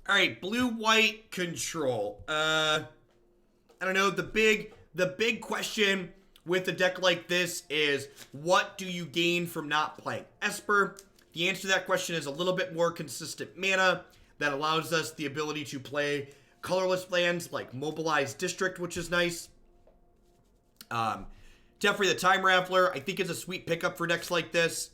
All right, blue-white control. I don't know. The big question with a deck like this is, what do you gain from not playing Esper? The answer to that question is a little bit more consistent mana that allows us the ability to play colorless lands like Mobilized District, which is nice. Teferi the Time Raveler, I think, is a sweet pickup for decks like this.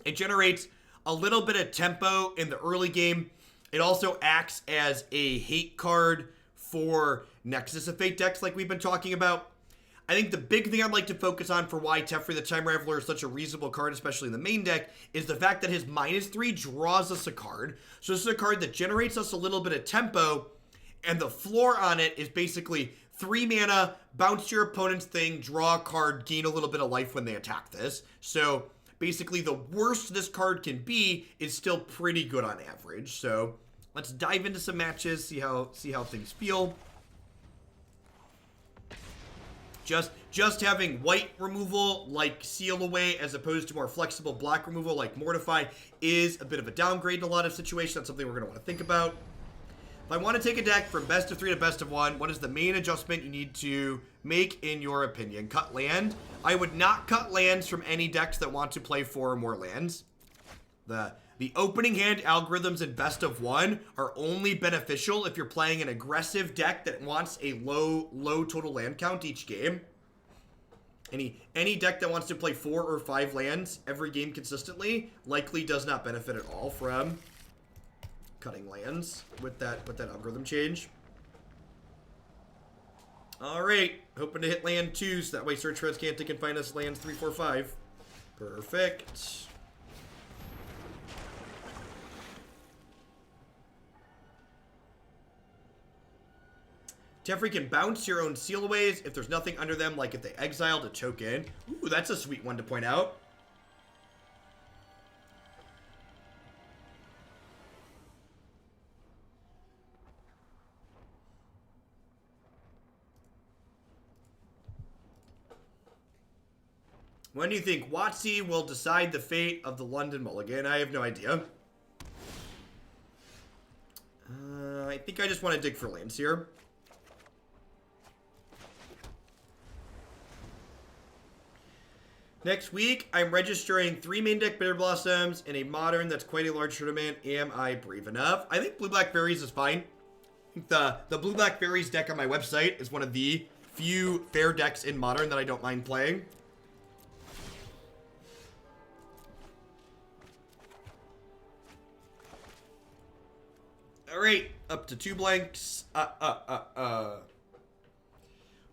It generates a little bit of tempo in the early game. It also acts as a hate card for Nexus of Fate decks like we've been talking about. I think the big thing I'd like to focus on for why Teferi the Time Raveler is such a reasonable card, especially in the main deck, is the fact that his -3 draws us a card. So this is a card that generates us a little bit of tempo, and the floor on it is basically 3 mana, bounce your opponent's thing, draw a card, gain a little bit of life when they attack this. So basically the worst this card can be is still pretty good on average. So let's dive into some matches, see how things feel. Just having white removal like Seal Away as opposed to more flexible black removal like Mortify is a bit of a downgrade in a lot of situations. That's something we're going to want to think about. If I want to take a deck from best of 3 to best of 1, what is the main adjustment you need to make in your opinion? Cut land? I would not cut lands from any decks that want to play 4 or more lands. The opening hand algorithms in best of 1 are only beneficial if you're playing an aggressive deck that wants a low total land count each game. Any deck that wants to play 4 or 5 lands every game consistently likely does not benefit at all from cutting lands with that algorithm change. All right, hoping to hit land 2, so that way Search for Azcanta can find us lands 3, 4, 5. Perfect. Teferi can bounce your own Seal Aways if there's nothing under them, like if they exiled a token. Ooh, that's a sweet one to point out. When do you think WotC will decide the fate of the London Mulligan? I have no idea. I think I just want to dig for lands here. Next week, I'm registering 3 main deck Bitter Blossoms in a modern that's quite a large tournament. Am I brave enough? I think Blue-Black Fairies is fine. I think the Blue-Black Fairies deck on my website is one of the few fair decks in modern that I don't mind playing. Alright, up to 2 blanks.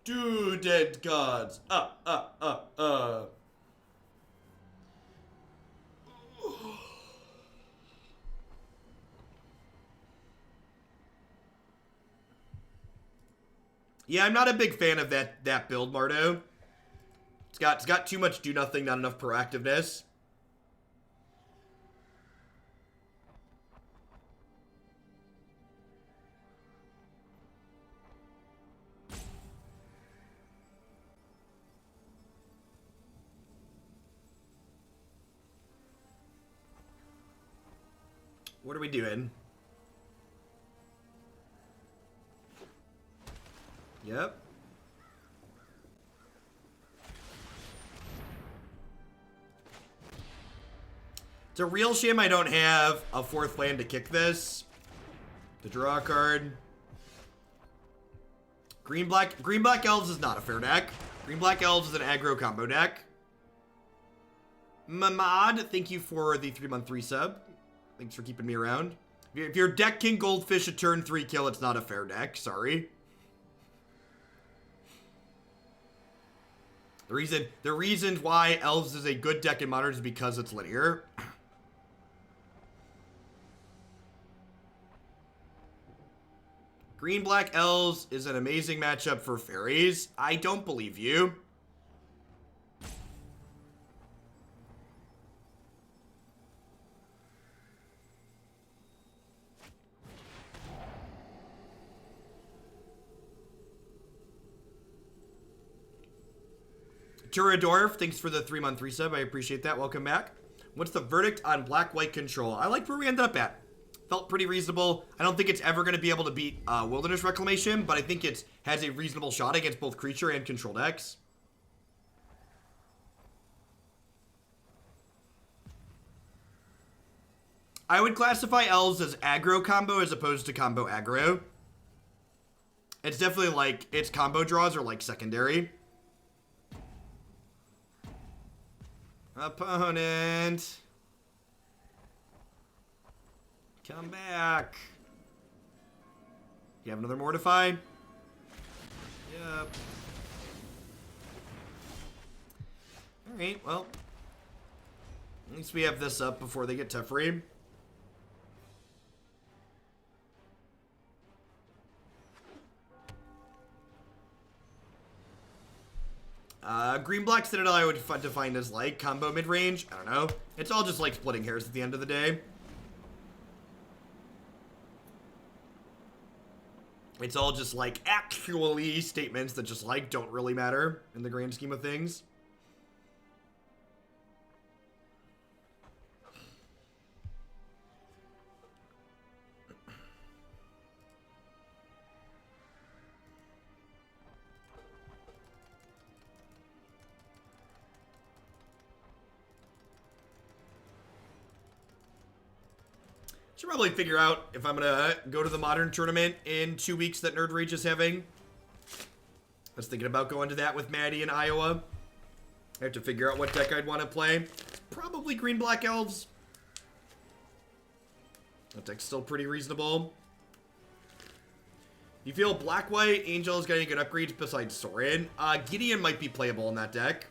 2 dead gods. Yeah, I'm not a big fan of that build, Mardo. It's got too much do nothing, not enough proactiveness. What are we doing? Yep. It's a real shame I don't have a 4th land to kick this. To draw a card. Green-black elves is not a fair deck. Green-black elves is an aggro combo deck. Mamad, thank you for the 3-month resub. Thanks for keeping me around. If your deck can Goldfish a turn 3 kill, it's not a fair deck. Sorry. The reason why Elves is a good deck in Modern is because it's linear. Green-black Elves is an amazing matchup for fairies. I don't believe you. Turadorf, thanks for the 3-month resub. I appreciate that. Welcome back. What's the verdict on black-white control? I like where we ended up at. felt pretty reasonable. I don't think it's ever going to be able to beat Wilderness Reclamation, but I think it has a reasonable shot against both creature and control decks. I would classify elves as aggro combo as opposed to combo aggro. It's definitely like, its combo draws are like secondary. Opponent. Come back. You have another Mortify? Yep. Alright, well. At least we have this up before they get Teferi. Green-Black Citadel I would define as like combo mid-range. I don't know. It's all just like splitting hairs at the end of the day. It's all just like actually statements that just like don't really matter in the grand scheme of things. Should probably figure out if I'm gonna go to the Modern tournament in 2 weeks that Nerd Rage is having. I was thinking about going to that with Maddie in Iowa. I have to figure out what deck I'd want to play. Probably Green-Black Elves. That deck's still pretty reasonable. You feel Black-White Angel is getting good upgrades besides Sorin? Gideon might be playable in that deck.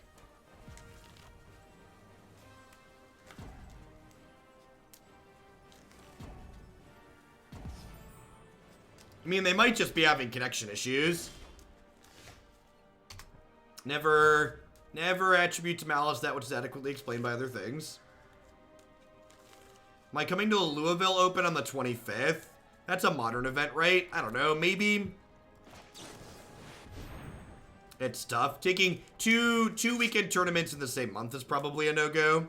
I mean, they might just be having connection issues. Never attribute to malice that which is adequately explained by other things. Am I coming to a Louisville Open on the 25th? That's a Modern event, right? I don't know, maybe. It's tough. Taking two weekend tournaments in the same month is probably a no-go.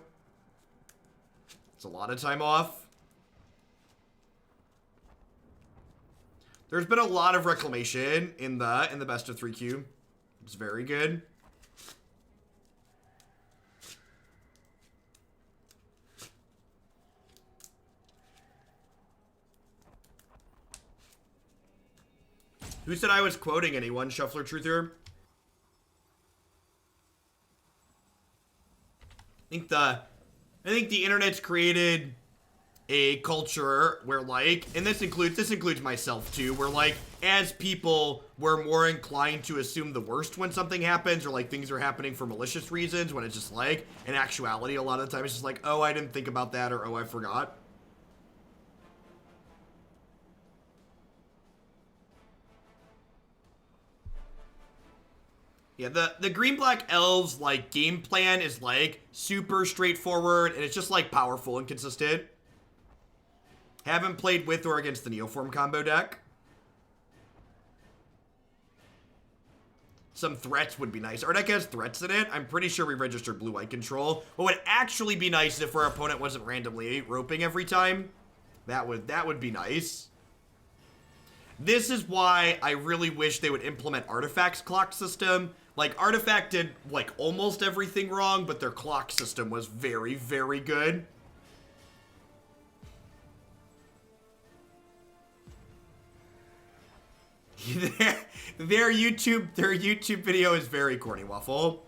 It's a lot of time off. There's been a lot of Reclamation in the best of 3 cube. It's very good. Who said I was quoting anyone? Shuffler Truther? I think the internet's created a culture where, like, and this includes myself too, where, like, as people, we're more inclined to assume the worst when something happens, or like things are happening for malicious reasons, when it's just like, in actuality, a lot of the time it's just like, oh, I didn't think about that, or oh, I forgot. Yeah, the green-black elves, like, game plan is, like, super straightforward, and it's just, like, powerful and consistent. Haven't played with or against the Neoform combo deck. Some threats would be nice. Our deck has threats in it. I'm pretty sure we registered blue-white control. What would actually be nice if our opponent wasn't randomly roping every time. That would be nice. This is why I really wish they would implement Artifact's clock system. Like, Artifact did, like, almost everything wrong, but their clock system was very, very good. Their YouTube video is very corny, Waffle.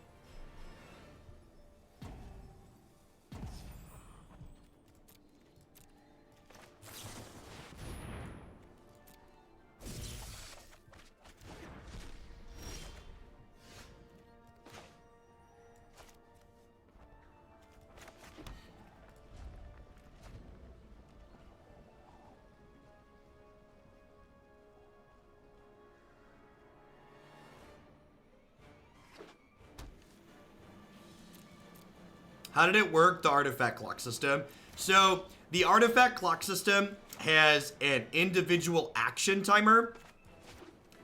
How did it work, the Artifact clock system? So, the Artifact clock system has an individual action timer,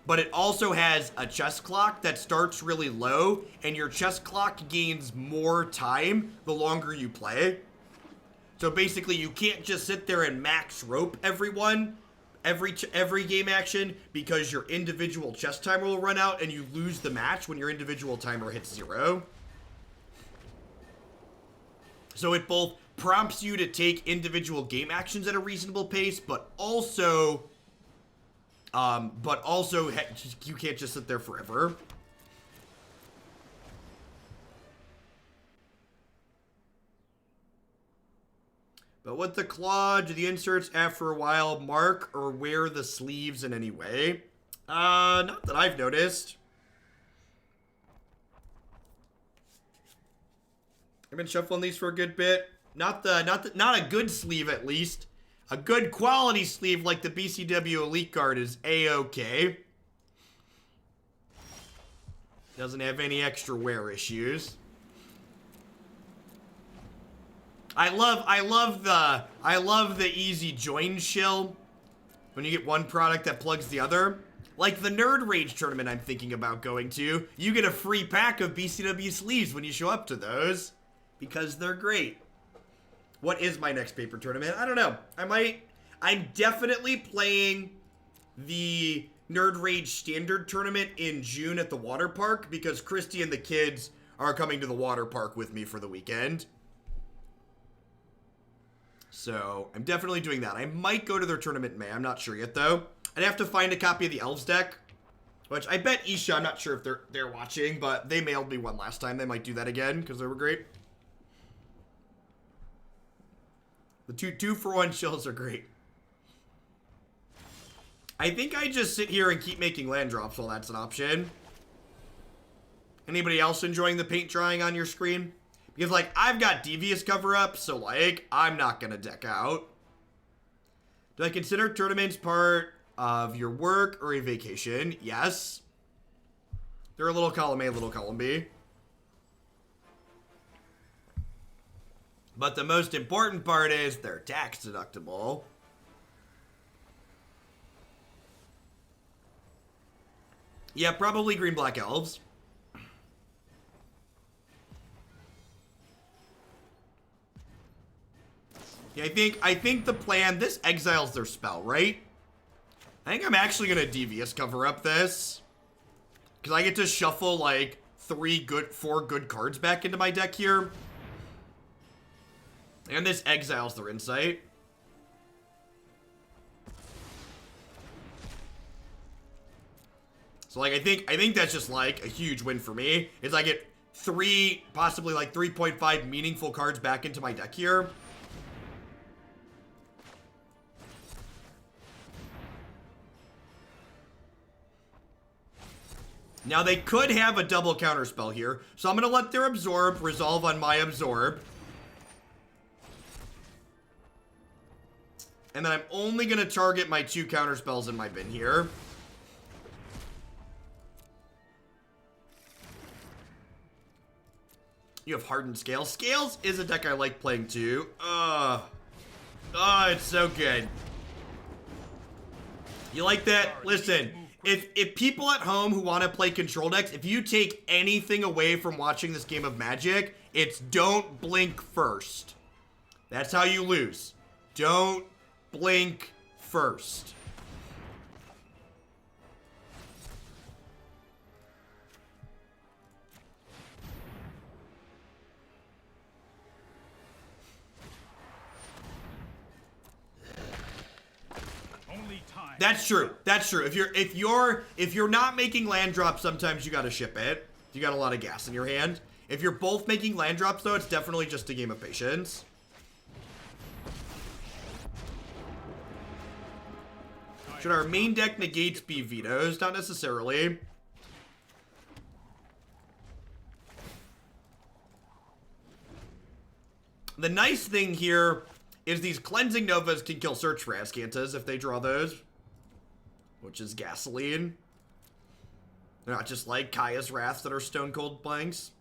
but it also has a chess clock that starts really low, and your chess clock gains more time the longer you play. So basically, you can't just sit there and max rope everyone every game action, because your individual chest timer will run out and you lose the match when your individual timer hits 0. So it both prompts you to take individual game actions at a reasonable pace, but also you can't just sit there forever. But with the claw, do the inserts after a while mark or wear the sleeves in any way? Not that I've noticed. I've been shuffling these for a good bit. Not a good sleeve, at least. A good quality sleeve like the BCW Elite Guard is A-okay. Doesn't have any extra wear issues. I love the easy join shill when you get one product that plugs the other. Like the Nerd Rage tournament I'm thinking about going to, you get a free pack of BCW sleeves when you show up to those, because they're great. What is my next paper tournament? I don't know. I'm definitely playing the Nerd Rage Standard tournament in June at the water park, because Christy and the kids are coming to the water park with me for the weekend. So, I'm definitely doing that. I might go to their tournament in May. I'm not sure yet, though. I'd have to find a copy of the Elves deck, which I bet Isha, I'm not sure if they're watching, but they mailed me one last time. They might do that again, because they were great. The two for one shills are great. I think I just sit here and keep making land drops while that's an option. Anybody else enjoying the paint drying on your screen? Because, like, I've got Devious Cover-Up, so, like, I'm not going to deck out. Do I consider tournaments part of your work or a vacation? Yes. They're a little column A, little column B. But the most important part is they're tax deductible. Yeah, probably green-black elves. Yeah, I think the plan, this exiles their spell, right? I think I'm actually gonna Devious Cover-Up this, because I get to shuffle like 4 good cards back into my deck here. And this exiles their insight. So like I think that's just like a huge win for me. Is I get 3, possibly like 3.5 meaningful cards back into my deck here. Now, they could have a double counterspell here, so I'm going to let their Absorb resolve on my Absorb. And then I'm only going to target my 2 counterspells in my bin here. You have Hardened Scales. Scales is a deck I like playing too. Oh, it's so good. You like that? Listen. If people at home who want to play control decks, if you take anything away from watching this game of Magic, it's don't blink first. That's how you lose. Don't blink first. That's true. That's true. If you're not making land drops, sometimes you gotta ship it. You got a lot of gas in your hand. If you're both making land drops, though, it's definitely just a game of patience. Should our main deck negates be vetoes? Not necessarily. The nice thing here is these Cleansing Novas can kill Search for Azcantas if they draw those, which is gasoline. They're not just like Kaya's Wraths that are stone cold blanks.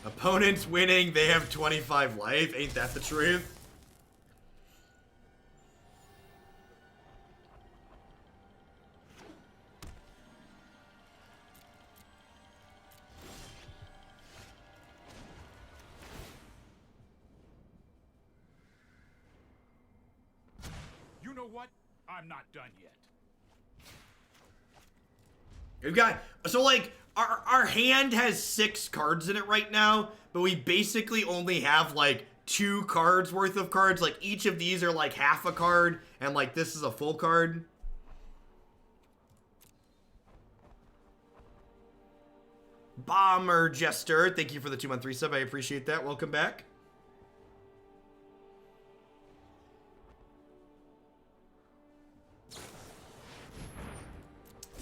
Opponents winning, they have 25 life. Ain't that the truth? know what? I'm not done yet. We've got, so like, our hand has 6 cards in it right now, but we basically only have like 2 cards worth of cards. Like, each of these are like half a card, and like this is a full card. Bomber Jester, thank you for the 2-month resub. I appreciate that. Welcome back.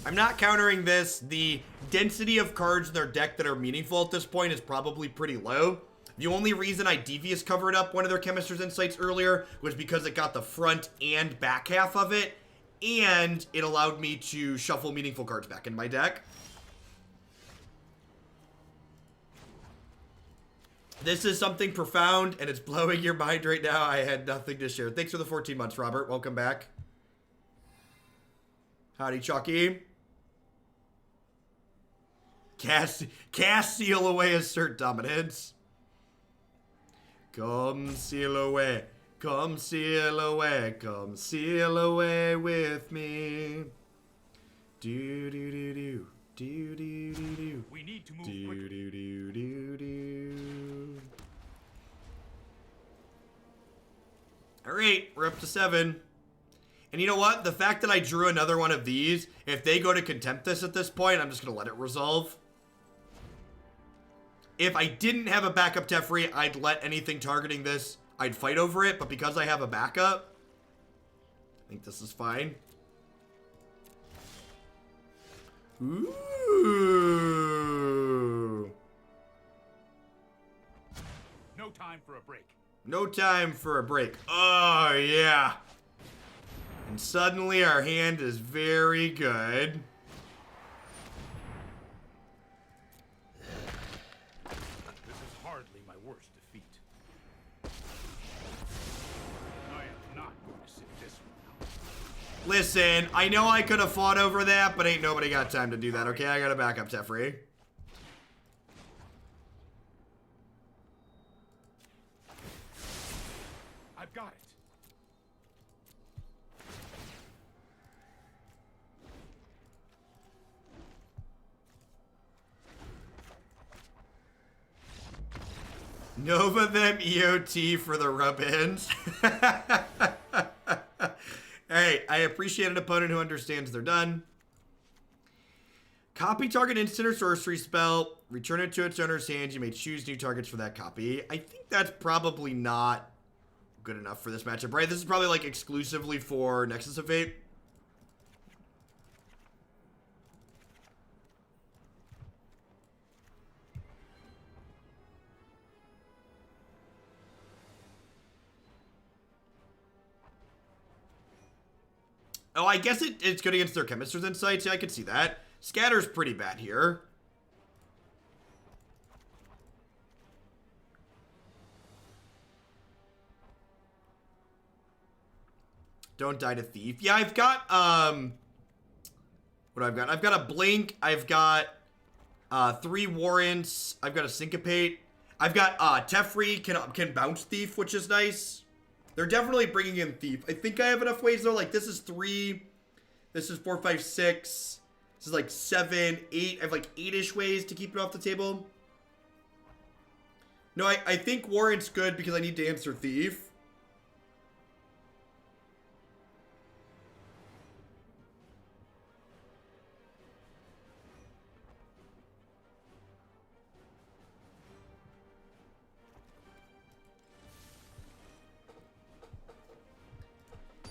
I'm not countering this. The density of cards in their deck that are meaningful at this point is probably pretty low. The only reason I Devious covered up one of their Chemister's Insights earlier was because it got the front and back half of it, and it allowed me to shuffle meaningful cards back in my deck. This is something profound, and it's blowing your mind right now. I had nothing to share. Thanks for the 14 months, Robert. Welcome back. Howdy, Chucky. Cast seal away, assert dominance. Come seal away. Come seal away. Come seal away with me. Do do do do. Do do do do. We need to move do quickly. do do do do. All right, we're up to 7. And you know what? The fact that I drew another one of these, if they go to contempt this at this point, I'm just gonna let it resolve. If I didn't have a backup Teferi, I'd let anything targeting this, I'd fight over it, but because I have a backup, I think this is fine. Ooh. No time for a break. No time for a break. Oh, yeah. And suddenly our hand is very good. This is hardly my worst defeat. I am not going to sit this one out. Listen, I know I could have fought over that, but ain't nobody got time to do that, okay? I got a backup Teferi. I've got it. Nova them EOT for the rub-ins. Alright, I appreciate an opponent who understands they're done. Copy target instant or sorcery spell. Return it to its owner's hand. You may choose new targets for that copy. I think that's probably not good enough for this matchup, right? This is probably like exclusively for Nexus of Fate. Oh, I guess it's good against their Chemister's Insights. Yeah, I could see that. Scatter's pretty bad here. Don't die to Thief. Yeah, I've got, what do I've got? I've got a Blink. I've got 3 Warrants. I've got a Syncopate. I've got Teferi can bounce Thief, which is nice. They're definitely bringing in Thief. I think I have enough ways, though. Like, this is 3. This is 4, 5, 6. This is like 7, 8. I have like 8-ish ways to keep it off the table. No, I think Warrant's good because I need to answer Thief.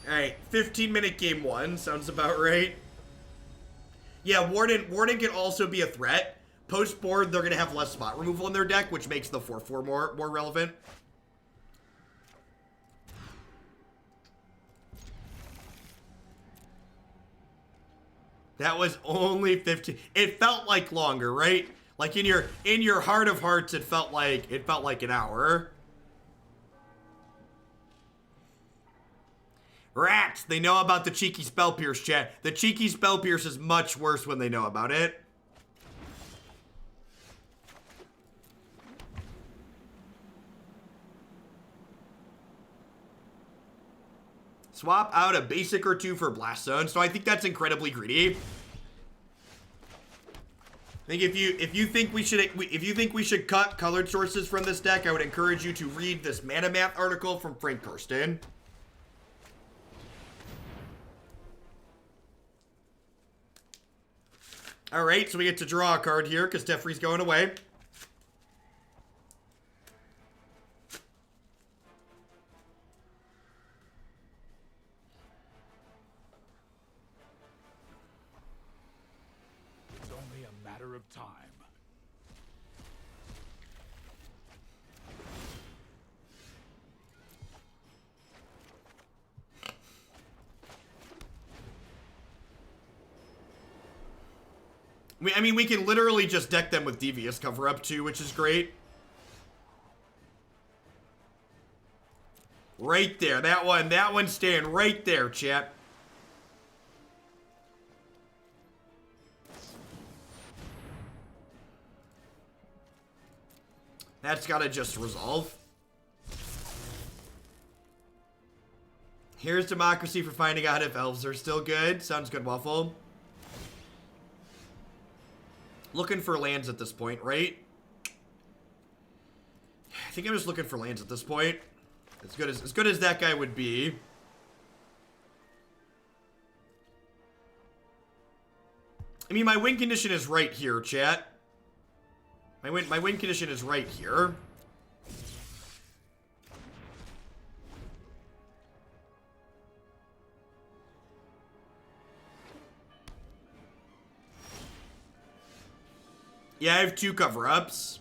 Alright, 15-minute game 1. Sounds about right. Yeah, Warden can also be a threat. Post-board, they're going to have less spot removal in their deck, which makes the 4/4 more relevant. That was only 15. It felt like longer, right? Like in your heart of hearts, it felt like an hour. Rats, they know about the cheeky spell pierce, chat. The cheeky spell pierce is much worse when they know about it. It's Swap out a basic or two for Blast Zone. So I think that's incredibly greedy. I think if you think we should cut colored sources from this deck, I would encourage you to read this Mana Math article from Frank Kirsten. All right, so we get to draw a card here because Teferi's going away. It's only a matter of time. I mean, we can literally just deck them with Devious Cover-Up too, which is great. Right there. That one's staying right there, chat. That's gotta just resolve. Here's Democracy for finding out if elves are still good. Sounds good, Waffle. Looking for lands at this point, right? I think I'm just looking for lands at this point. As good as that guy would be. I mean, my win condition is right here, chat. My win condition is right here. Yeah, I have 2 cover-ups.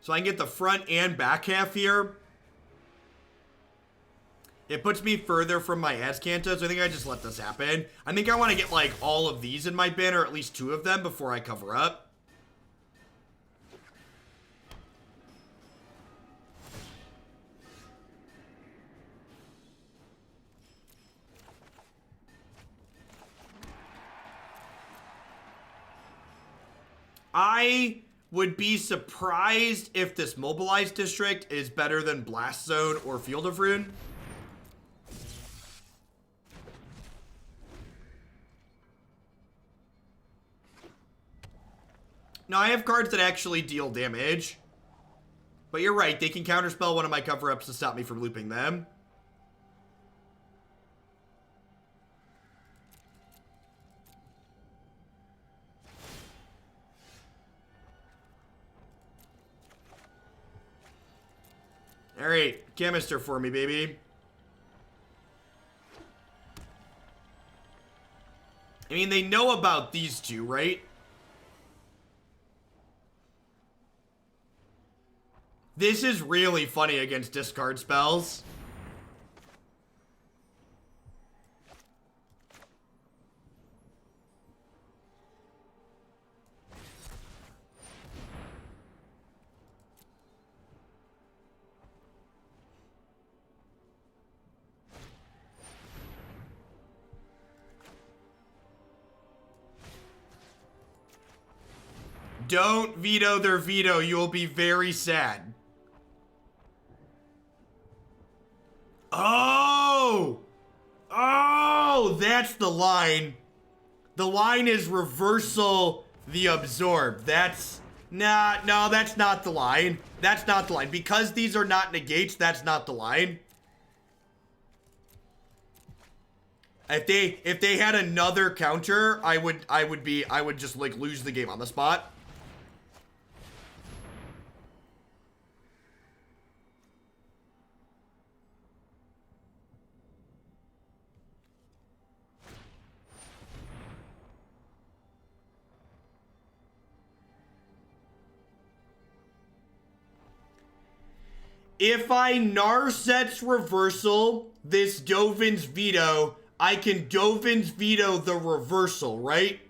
So I can get the front and back half here. It puts me further from my Azcanta, so I think I just let this happen. I think I want to get, like, all of these in my bin, or at least 2 of them, before I cover up. I would be surprised if this Mobilized District is better than Blast Zone or Field of Ruin. Now, I have cards that actually deal damage. But you're right, they can counterspell one of my cover-ups to stop me from looping them. Alright, Chemister for me, baby. I mean, they know about these two, right? This is really funny against discard spells. Don't veto their veto. You will be very sad. Oh! Oh, that's the line. The line is reversal the absorb. That's... Nah, no, that's not the line. That's not the line. Because these are not negates, that's not the line. If they had another counter, I would just like lose the game on the spot. If I Narset's reversal this Dovin's veto, I can Dovin's veto the reversal, right?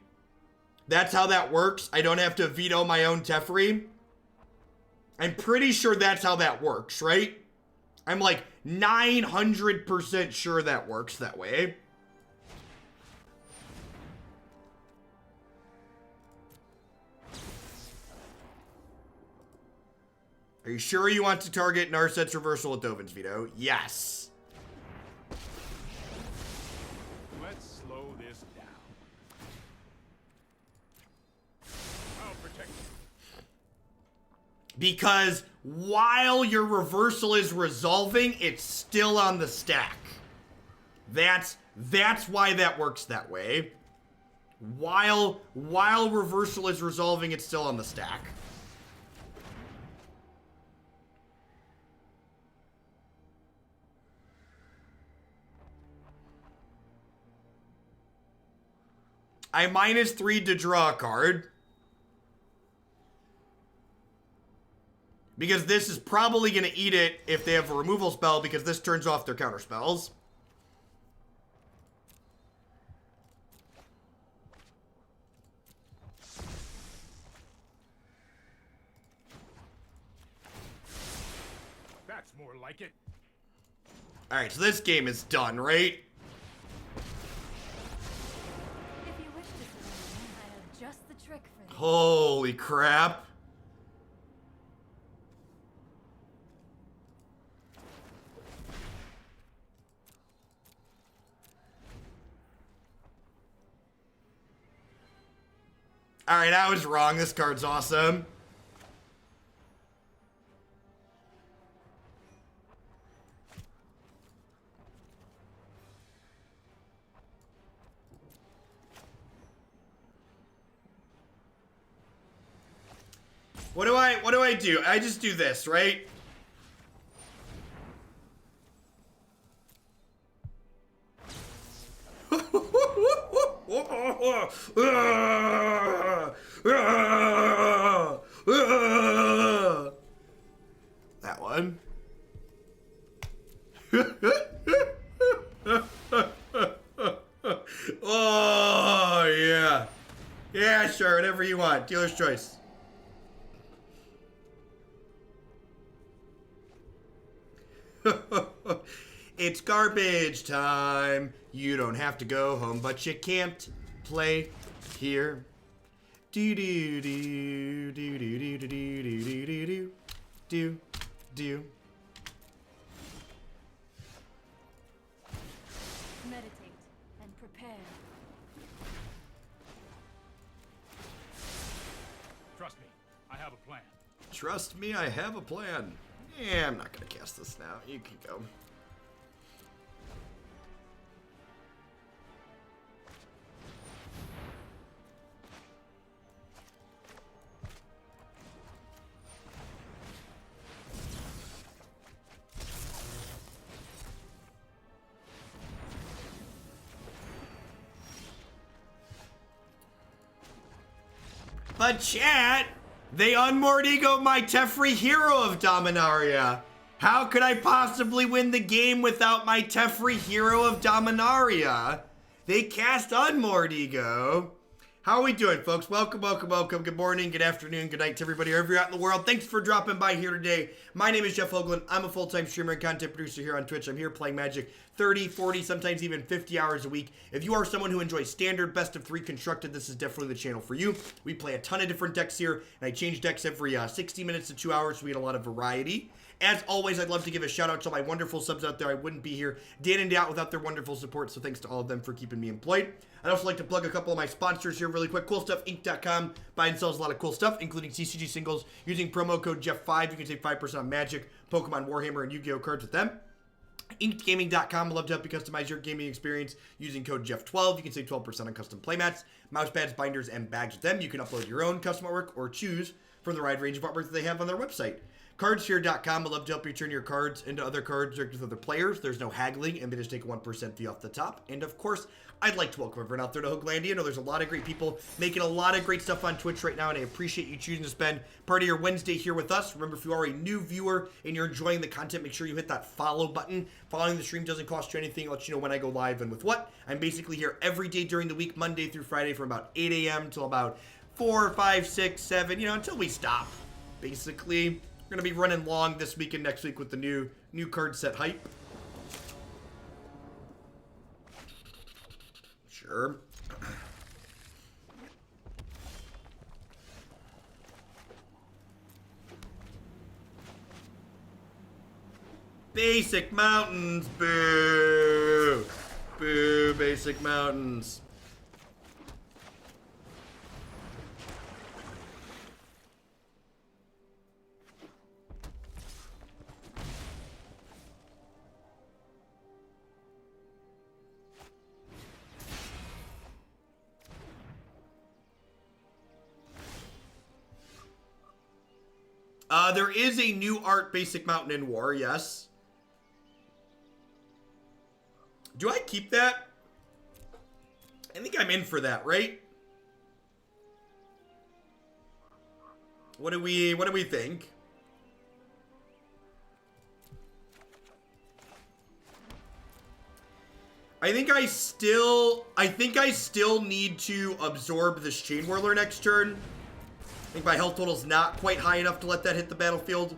That's how that works. I don't have to veto my own Teferi. I'm pretty sure that's how that works, right? I'm like, 900% sure that works that way. Are you sure you want to target Narset's reversal with Dovin's Veto? Yes. Let's slow this down. I'll protect you. Because while your reversal is resolving, it's still on the stack. That's why that works that way. While reversal is resolving, it's still on the stack. I -3 to draw a card. Because this is probably going to eat it if they have a removal spell, because this turns off their counter spells. That's more like it. Alright, so this game is done, right? Holy crap. Alright, I was wrong. This card's awesome. What do I do? I just do this, right? That one. Oh, yeah. Yeah, sure, whatever you want. Dealer's choice. It's garbage time. You don't have to go home, but you can't play here. Do do do do do do do do do do do do. Meditate and prepare. Trust me, I have a plan. Trust me, I have a plan. Yeah, I'm not gonna cast this now. You can go. But chat, they unmoored ego my Teferi Hero of Dominaria. How could I possibly win the game without my Teferi Hero of Dominaria? They cast unmoored ego. How are we doing, folks? Welcome, welcome, welcome. Good morning, good afternoon, good night to everybody wherever you're at in the world. Thanks for dropping by here today. My name is Jeff Hoagland. I'm a full-time streamer and content producer here on Twitch. I'm here playing Magic 30, 40, sometimes even 50 hours a week. If you are someone who enjoys standard best of 3 constructed, this is definitely the channel for you. We play a ton of different decks here, and I change decks every 60 minutes to 2 hours, so we get a lot of variety. As always, I'd love to give a shout out to my wonderful subs out there. I wouldn't be here day in and day out without their wonderful support, so thanks to all of them for keeping me employed. I'd also like to plug a couple of my sponsors here really quick. CoolStuffInc.com buys and sells a lot of cool stuff, including CCG singles. Using promo code Jeff5, you can save 5% on Magic, Pokemon, Warhammer, and Yu-Gi-Oh cards with them. InkedGaming.com will love to help you customize your gaming experience using code Jeff12. You can save 12% on custom playmats, mouse pads, binders, and bags with them. You can upload your own custom artwork or choose from the wide range of artwork that they have on their website. Cardsphere.com will love to help you turn your cards into other cards directly with other players. There's no haggling, and they just take a 1% fee off the top. And of course, I'd like to welcome everyone out there to Hoaglandia. I know there's a lot of great people making a lot of great stuff on Twitch right now, and I appreciate you choosing to spend part of your Wednesday here with us. Remember, if you are a new viewer and you're enjoying the content, make sure you hit that follow button. Following the stream doesn't cost you anything. It lets you know when I go live and with what. I'm basically here every day during the week, Monday through Friday, from about 8 a.m. till about 4, 5, 6, 7, until we stop, basically. We're going to be running long this week and next week with the new new card set hype. Sure. Basic mountains, boo! Boo, basic mountains. There is a new art basic mountain in War, yes. Do I keep that? I think I'm in for that, right? What do we think? I think I still need to absorb this Chain Whirler next turn. I think my health total's not quite high enough to let that hit the battlefield.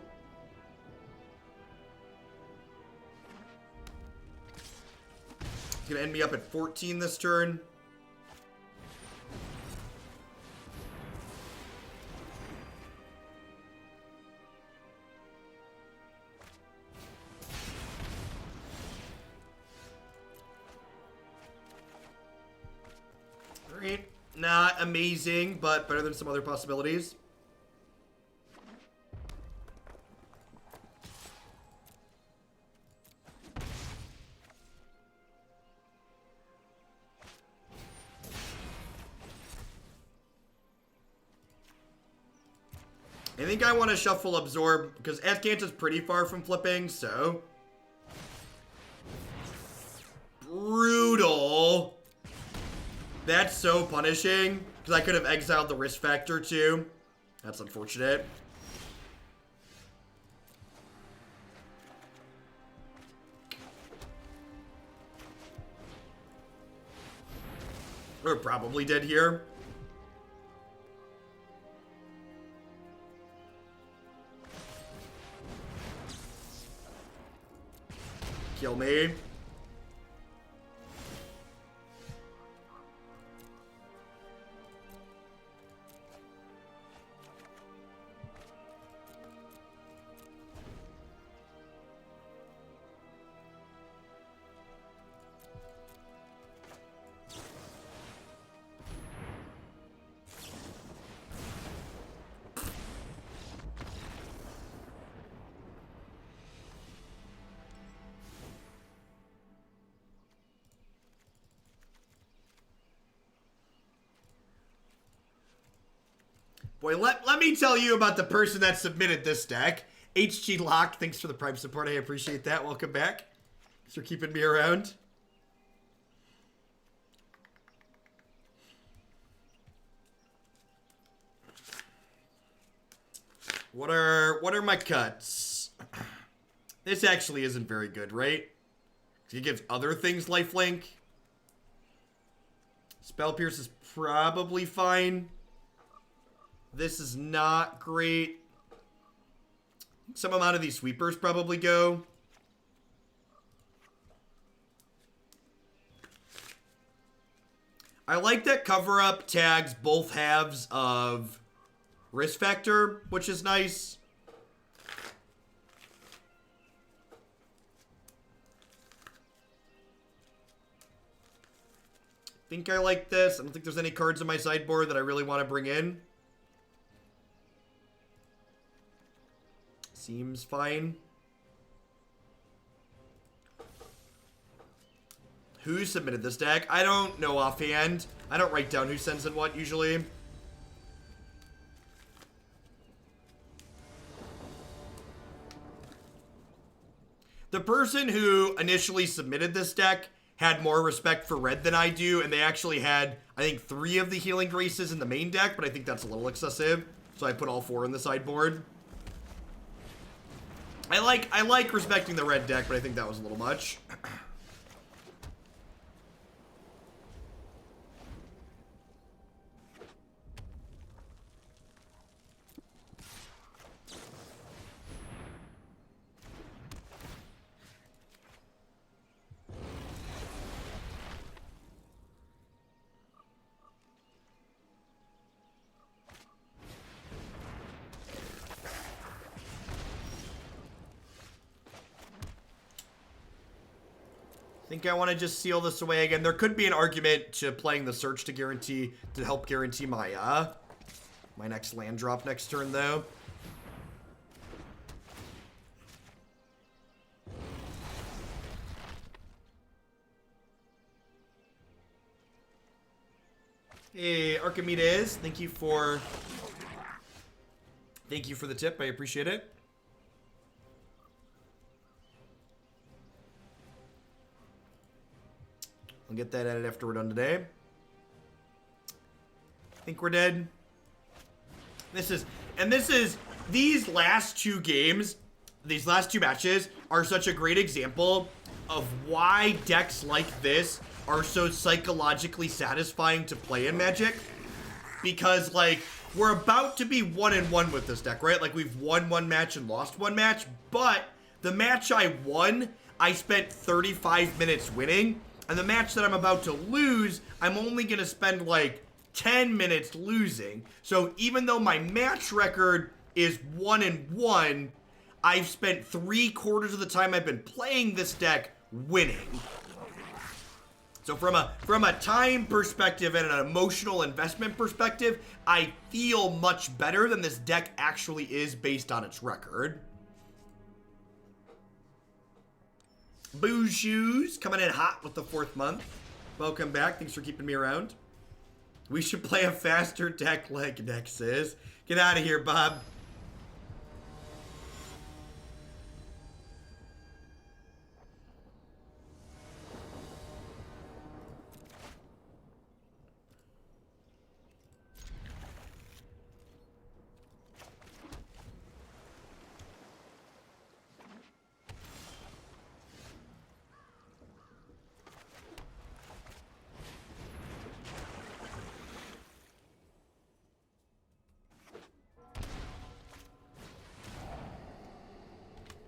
It's gonna end me up at 14 this turn. Alright. Not amazing, but better than some other possibilities. I think I want to shuffle absorb because Azcanta's pretty far from flipping, so brutal. That's so punishing because I could have exiled the risk factor too. That's unfortunate. We're probably dead here. Kill me. Boy, let me tell you about the person that submitted this deck. HG Locked, thanks for the Prime support. I appreciate that. Welcome back. Thanks for keeping me around. What are my cuts? This actually isn't very good, right? It gives other things lifelink. Spell Pierce is probably fine. This is not great. Some amount of these sweepers probably go. I like that Cover-Up tags both halves of risk factor, which is nice. I think I like this. I don't think there's any cards in my sideboard that I really want to bring in. Seems fine. Who submitted this deck? I don't know offhand. I don't write down who sends in what usually. The person who initially submitted this deck had more respect for red than I do, and they actually had, I think, 3 of the Healing Graces in the main deck, but I think that's a little excessive, so I put all 4 in the sideboard. I like respecting the red deck, but I think that was a little much. think I want to just seal this away again. There could be an argument to playing the search to help guarantee my my next land drop next turn though. Hey, Archimedes, thank you for the tip. I appreciate it. I'll get that added after we're done today. I think we're dead. These last two games, these last two matches are such a great example of why decks like this are so psychologically satisfying to play in Magic. Because, like, we're about to be 1-1 with this deck, right? Like, we've won one match and lost one match, but the match I won, I spent 35 minutes winning, and the match that I'm about to lose, I'm only gonna spend, like, 10 minutes losing. So even though my match record is 1-1, I've spent 3/4 of the time I've been playing this deck winning. So from a time perspective and an emotional investment perspective, I feel much better than this deck actually is based on its record. Boo Shoes coming in hot with the 4th month. Welcome back. Thanks for keeping me around. We should play a faster deck like Nexus. Get out of here, Bob.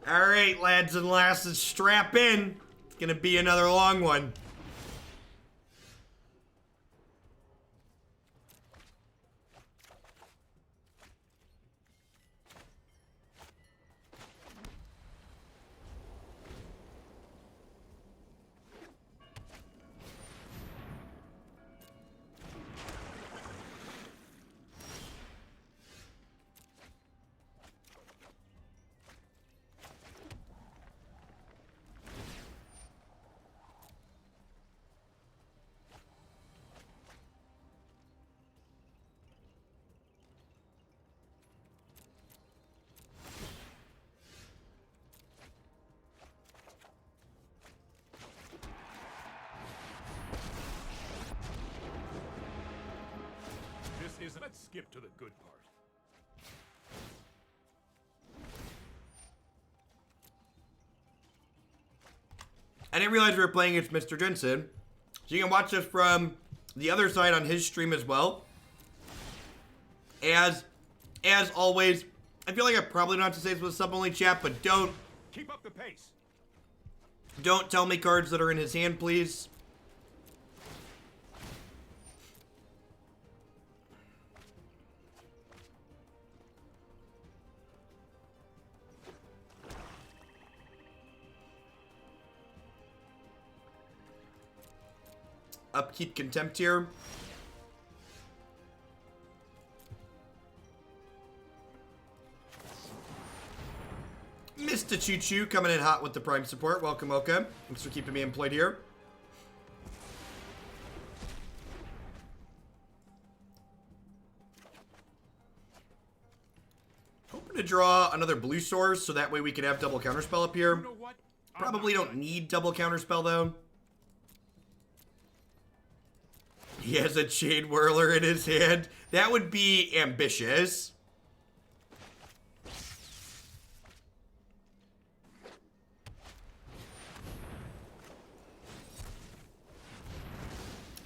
All right, lads and lasses, strap in. It's gonna be another long one. Let's skip to the good part. I didn't realize we were playing against Mr. Jensen. So you can watch us from the other side on his stream as well. As always, I feel like I probably don't have to say this with sub-only chat, but don't Keep up the pace. tell me cards that are in his hand, please. Upkeep Contempt here. Mr. Choo Choo coming in hot with the Prime support. Welcome, Oka. Thanks for keeping me employed here. Hoping to draw another blue source so that way we can have double counterspell up here. You know what? Probably don't need double counterspell though. He has a Chain Whirler in his hand. That would be ambitious.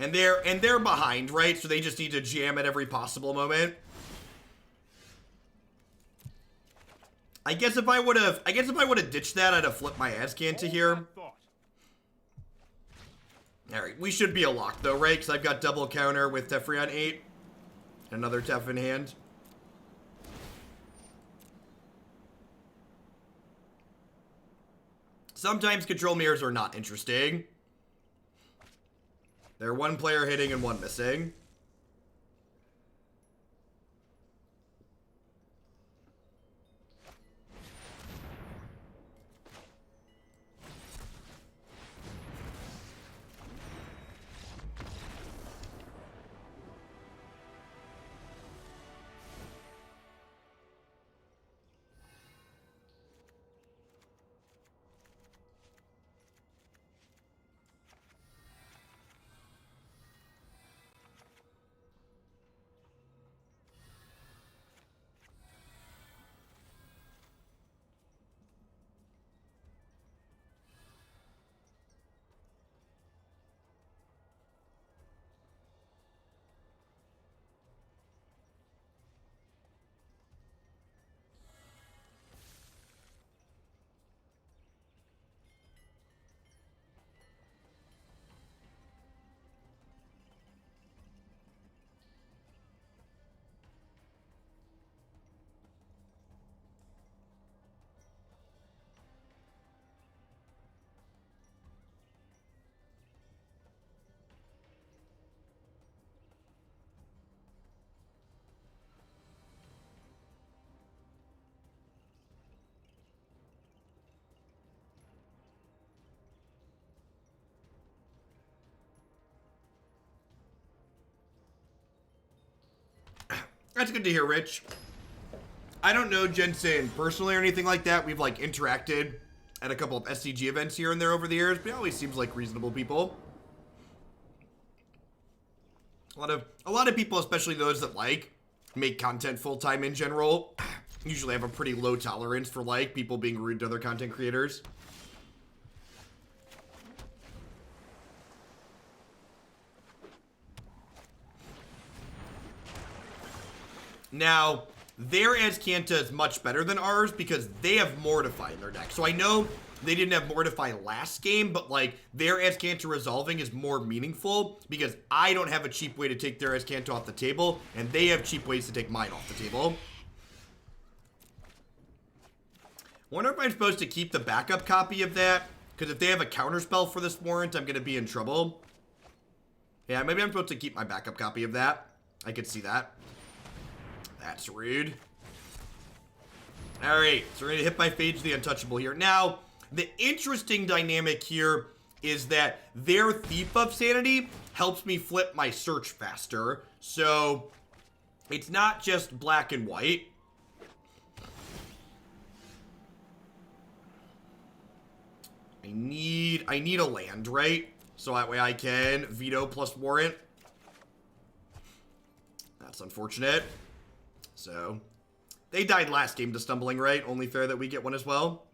And they're behind, right? So they just need to jam at every possible moment. I guess if I would have ditched that, I'd have flipped my Azcanta here. Alright, we should be a lock though, right? Because I've got double counter with Teferi on 8. Another Tef in hand. Sometimes control mirrors are not interesting. They're one player hitting and one missing. That's good to hear, Rich. I don't know Jensen personally or anything like that. We've like interacted at a couple of SCG events here and there over the years, but he always seems like reasonable people. A lot of people, especially those that like make content full time in general, usually have a pretty low tolerance for like people being rude to other content creators. Now, their Azcanta is much better than ours because they have Mortify in their deck. So I know they didn't have Mortify last game, but like their Azcanta resolving is more meaningful because I don't have a cheap way to take their Azcanta off the table, and they have cheap ways to take mine off the table. Wonder if I'm supposed to keep the backup copy of that, because if they have a counterspell for this Warrant, I'm going to be in trouble. Yeah, maybe I'm supposed to keep my backup copy of that. I could see that. That's rude. Alright, so we're going to hit by Phage the Untouchable here. Now, the interesting dynamic here is that their Thief of Sanity helps me flip my search faster. So, it's not just black and white. I need a land, right? So that way I can Veto plus Warrant. That's unfortunate. So, they died last game to Stumbling, right? Only fair that we get one as well.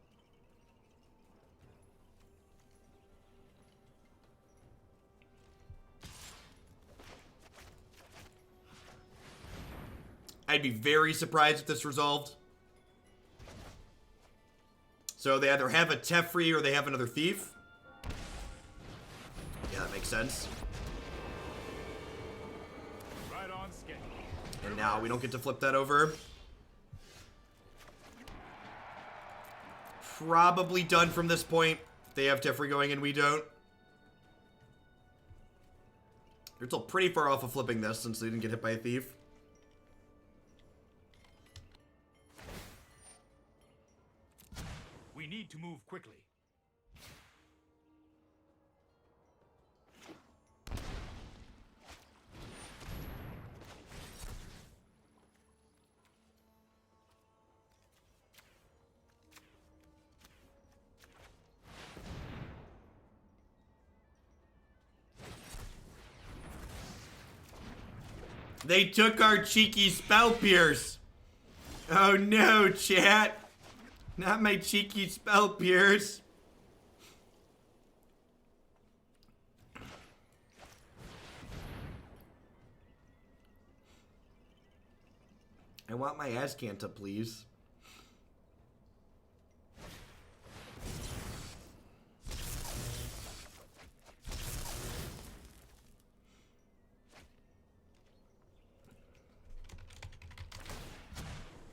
I'd be very surprised if this resolved. So they either have a Teferi or they have another Thief. Yeah, that makes sense. Right on schedule. And now we don't get to flip that over. Probably done from this point. They have Teferi going and we don't. They're still pretty far off of flipping this since they didn't get hit by a Thief. We need to move quickly. They took our cheeky Spell Pierce. Oh no, chat. Not my cheeky Spell Pierce. I want my Azcanta, please.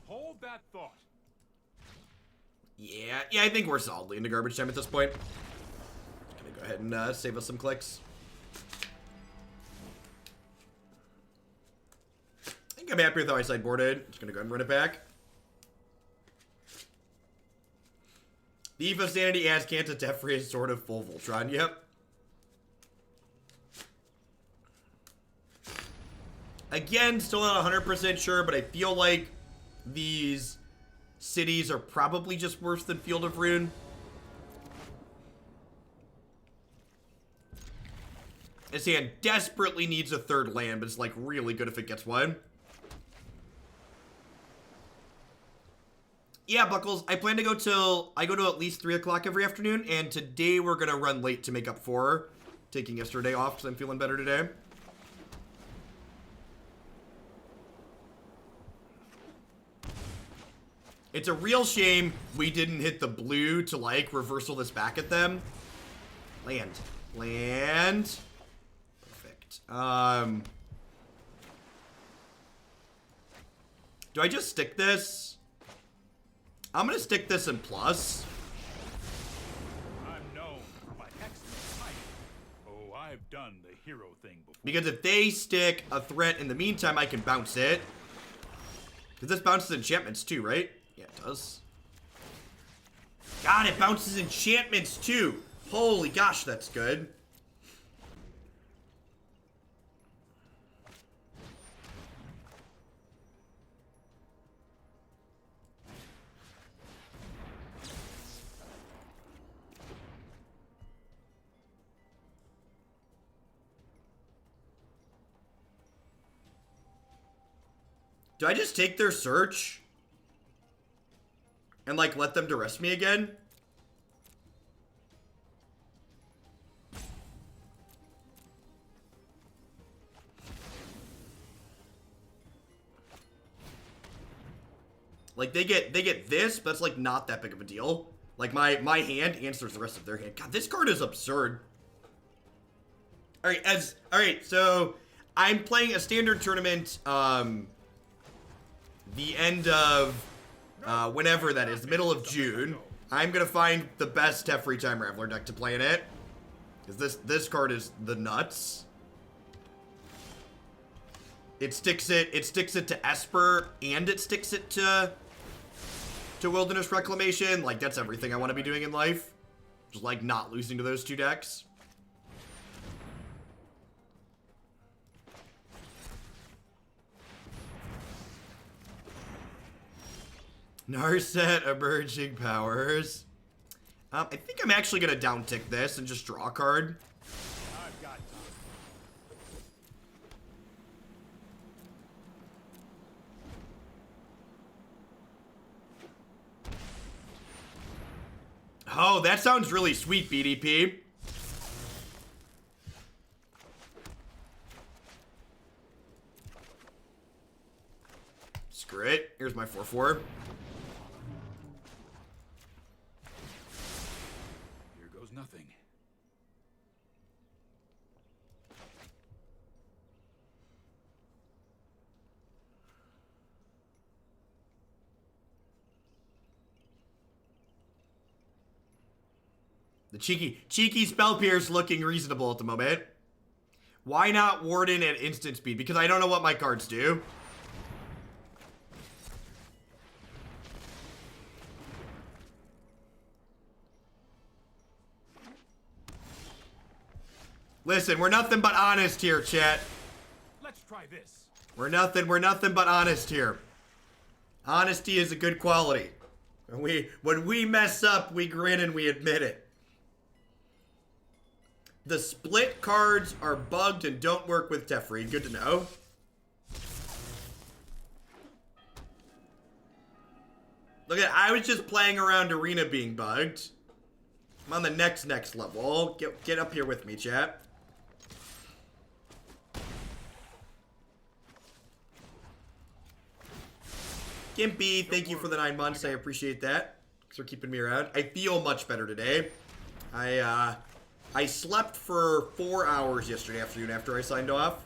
Hold that thought. Yeah, I think we're solidly into garbage time at this point. Gonna go ahead and save us some clicks. think I'm happy with how I sideboarded. Just gonna go ahead and run it back. The Eve of Sanity, Azcanta, Teferi is sort of full Voltron. Yep. Again, still not 100% sure, but I feel like these cities are probably just worse than Field of Ruin. This hand desperately needs a third land, but it's like really good if it gets one. Yeah, Buckles, I plan to go till, I go to at least 3 o'clock every afternoon, and today we're gonna run late to make up for taking yesterday off, because I'm feeling better today. It's a real shame we didn't hit the blue to, like, reversal this back at them. Land. Land. Perfect. Do I just stick this? I'm gonna stick this in plus. I'm known for my excellent fight. Oh, I've done the hero thing before. Because if they stick a threat in the meantime, I can bounce it. Because this bounces enchantments too, right? Yeah, it does. God, it bounces enchantments too. Holy gosh, that's good. Do I just take their search? And, like, let them duress me again? Like, they get this, but it's, like, not that big of a deal. Like, my hand answers the rest of their hand. God, this card is absurd. Alright, so I'm playing a standard tournament, the end of, whenever that is, the middle of June. I'm gonna find the best Teferi Time Raveler deck to play in it. Because this card is the nuts. It sticks it to Esper, and it sticks it to Wilderness Reclamation. Like, that's everything I want to be doing in life. Just, like, not losing to those two decks. Narset Emerging Powers. I think I'm actually going to downtick this and just draw a card. I've got time. Oh, that sounds really sweet, BDP. Screw it. Here's my 4/4. Here goes nothing. The cheeky spell pierce looking reasonable at the moment. Why not Warden at instant speed? Because I don't know what my cards do. Listen, we're nothing but honest here, chat. Let's try this. We're nothing but honest here. Honesty is a good quality. When we mess up, we grin and we admit it. The split cards are bugged and don't work with Teferi. Good to know. Look at, I was just playing around Arena being bugged. I'm on the next level. Get up here with me, chat. Gimpy, thank you for the 9 months. I appreciate that. Thanks for keeping me around. I feel much better today. I slept for 4 hours yesterday afternoon after I signed off.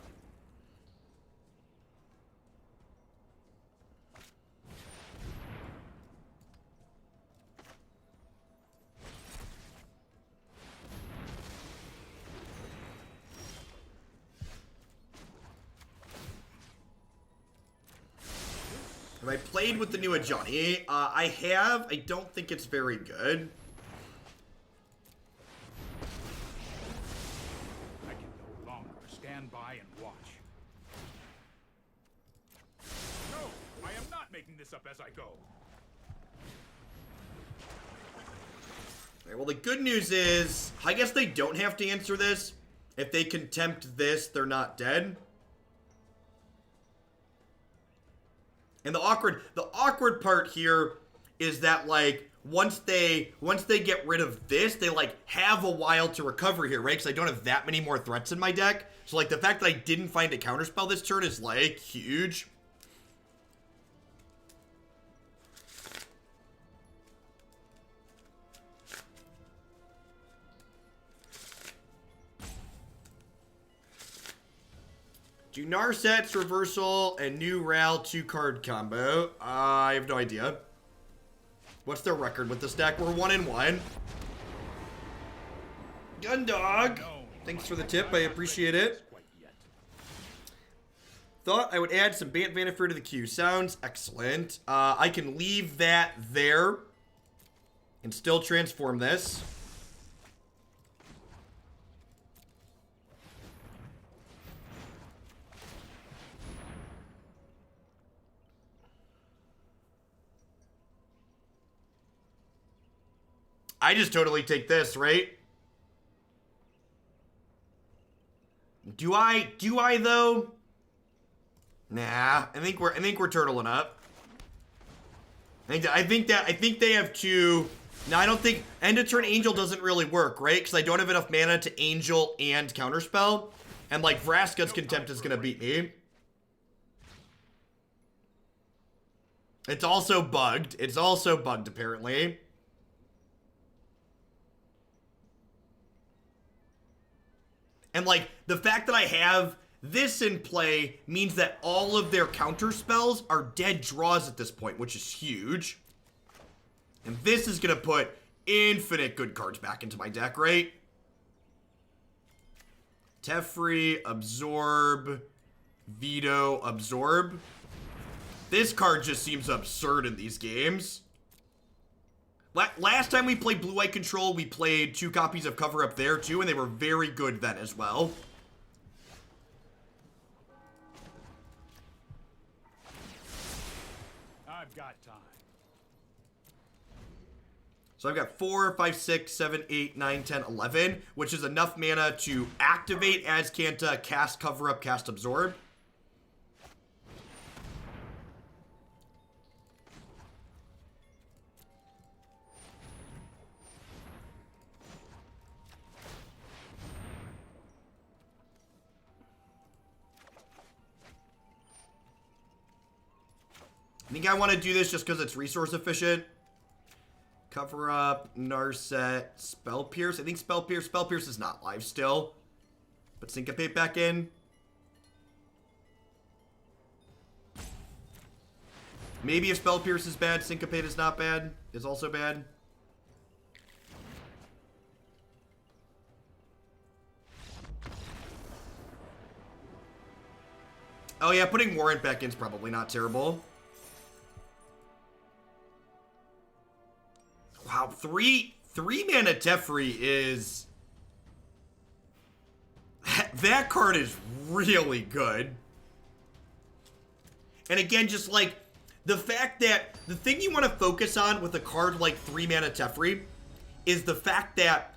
Have I played with the new Ajani? I have. I don't think it's very good. I can no longer stand by and watch. No, I am not making this up as I go. Alright, well, the good news is, I guess they don't have to answer this. If they contempt this, they're not dead. And the awkward part here is that, like, once they get rid of this, they, like, have a while to recover here, right? Because I don't have that many more threats in my deck. So, like, the fact that I didn't find a counterspell this turn is, like, huge. Do Narset's reversal and new Ral 2-card combo. I have no idea. What's their record with this deck? We're 1-1. Gundog! Thanks for the tip. I appreciate it. Thought I would add some Bant Vanifer to the queue. Sounds excellent. I can leave that there and still transform this. I just totally take this, right? Do I though? Nah, I think we're turtling up. I think they have two. No, I don't think end of turn Angel doesn't really work, right? Because I don't have enough mana to Angel and Counterspell, and like Vraska's Contempt is gonna beat me. It's also bugged. It's also bugged apparently. And, like, the fact that I have this in play means that all of their counter spells are dead draws at this point, which is huge. And this is going to put infinite good cards back into my deck, right? Teferi, Absorb, Veto, Absorb. This card just seems absurd in these games. Last time we played Blue-White Control, we played 2 copies of Cover-Up there, too, and they were very good then as well. I've got time. So I've got 4, 5, 6, 7, 8, 9, 10, 11, which is enough mana to activate Azcanta, cast Cover-Up, cast Absorb. I think I want to do this just because it's resource efficient. Cover Up, Narset, Spell Pierce. I think Spell Pierce is not live still. But Syncopate back in. Maybe if Spell Pierce is bad, Syncopate is not bad. Is also bad. Oh yeah, putting Warrant back in is probably not terrible. Wow, three mana Teferi is... That card is really good. And again, just like, the fact that... The thing you want to focus on with a card like 3 mana Teferi is the fact that,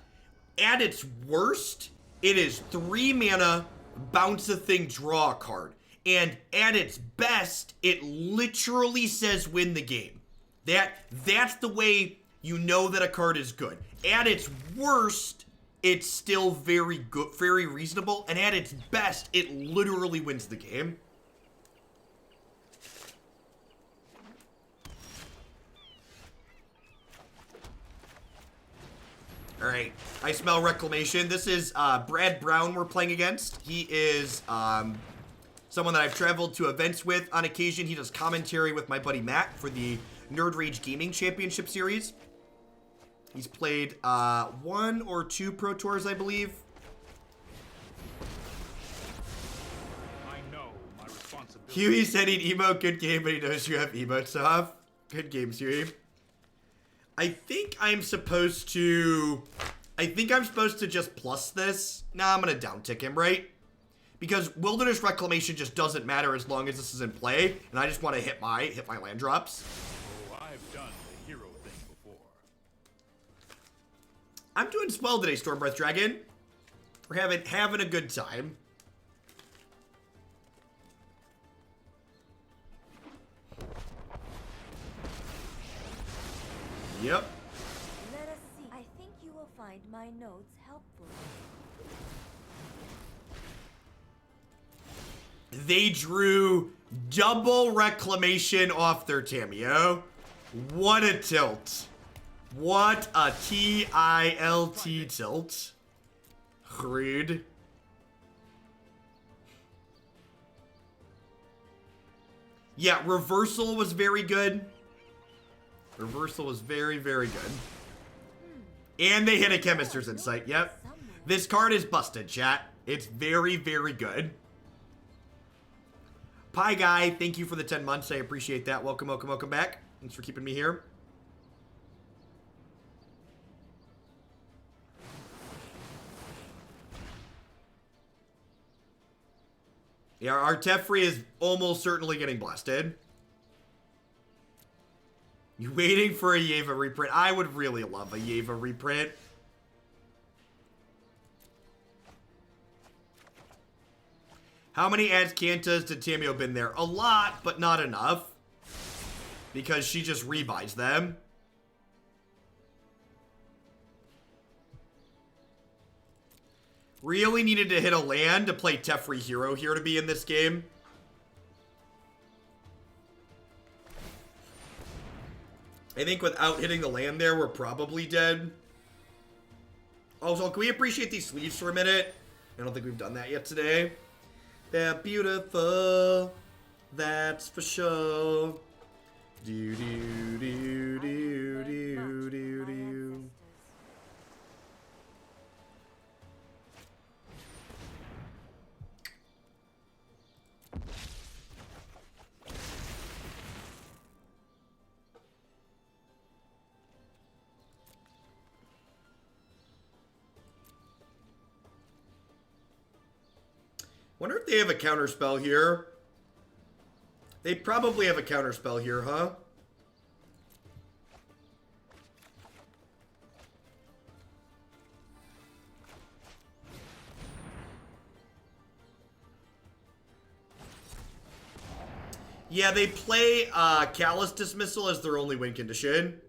at its worst, it is 3 mana, bounce a thing, draw a card. And at its best, it literally says win the game. That's the way... You know that a card is good. At its worst, it's still very good, very reasonable. And at its best, it literally wins the game. Alright, I smell Reclamation. This is Brad Brown we're playing against. He is someone that I've traveled to events with on occasion. He does commentary with my buddy Matt for the Nerd Rage Gaming Championship Series. He's played 1 or 2 Pro Tours, I believe. I know my responsibility. Huey said he'd emote. Good game, but he knows you have emotes off. Good games, Huey. I think I'm supposed to just plus this. Nah, I'm gonna downtick him, right? Because Wilderness Reclamation just doesn't matter as long as this is in play, and I just want to hit my land drops. Oh, I've done the hero thing before. I'm doing swell today, Stormbreath Dragon. We're having a good time. Yep. Let us see. I think you will find my notes helpful. They drew double Reclamation off their Tameo. What a tilt. What a T-I-L-T tilt. Rude. Yeah, Reversal was very good. Reversal was very, very good. And they hit a Chemister's Insight. Yep. This card is busted, chat. It's very, very good. Pie Guy, thank you for the 10 months. I appreciate that. Welcome, welcome, welcome back. Thanks for keeping me here. Yeah, our Teferi is almost certainly getting blasted. You waiting for a Yeva reprint? I would really love a Yeva reprint. How many Azcantas did Tameo been there? A lot, but not enough. Because she just rebuys them. Really needed to hit a land to play Teferi Hero here to be in this game. I think without hitting the land there, we're probably dead. Also, can we appreciate these sleeves for a minute? I don't think we've done that yet today. They're beautiful. That's for sure. Do do do do do do do. Wonder if they have a counterspell here. They probably have a counterspell here, huh? Yeah, they play Callous Dismissal as their only win condition.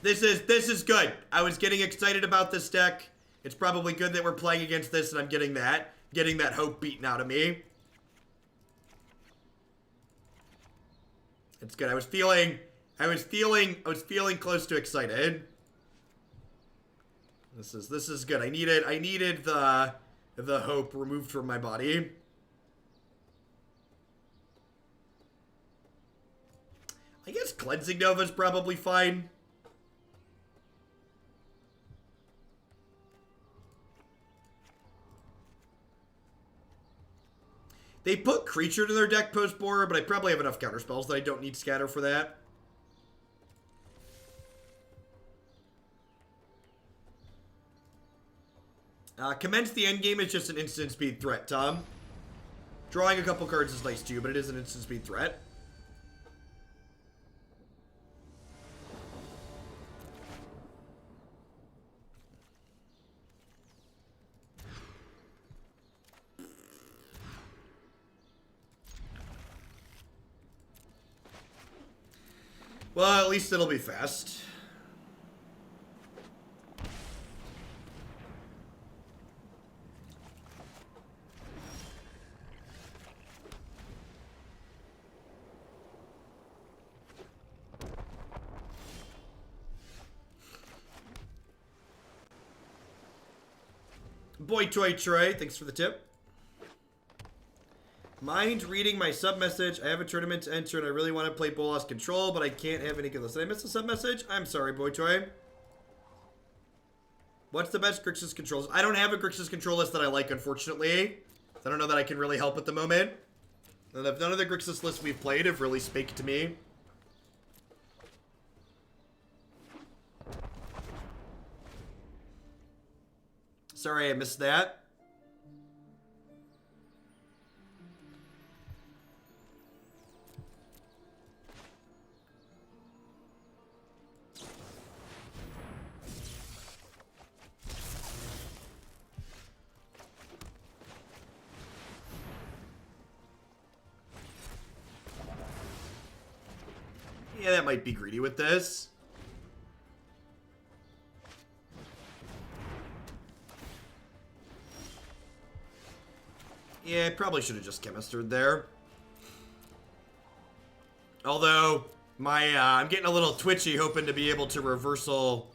This is good. I was getting excited about this deck. It's probably good that we're playing against this and I'm getting that hope beaten out of me. It's good. I was feeling close to excited. This is good. I needed the hope removed from my body. I guess Cleansing Nova is probably fine. They put Creature to their deck post-board, but I probably have enough counterspells that I don't need Scatter for that. Commence the Endgame is just an instant speed threat, Tom. Drawing a couple cards is nice too, but it is an instant speed threat. Well, at least it'll be fast. Boy Toy Troy, thanks for the tip. Mind reading my sub message. I have a tournament to enter and I really want to play Bolas Control, but I can't have any good. Did I miss a sub message? I'm sorry, Boy Toy. What's the best Grixis control list? I don't have a Grixis control list that I like, unfortunately. I don't know that I can really help at the moment. And none of the Grixis lists we've played have really spake to me. Sorry, I missed that. Yeah, that might be greedy with this. Yeah, probably should have just Chemistered there. Although, I'm getting a little twitchy, hoping to be able to reversal.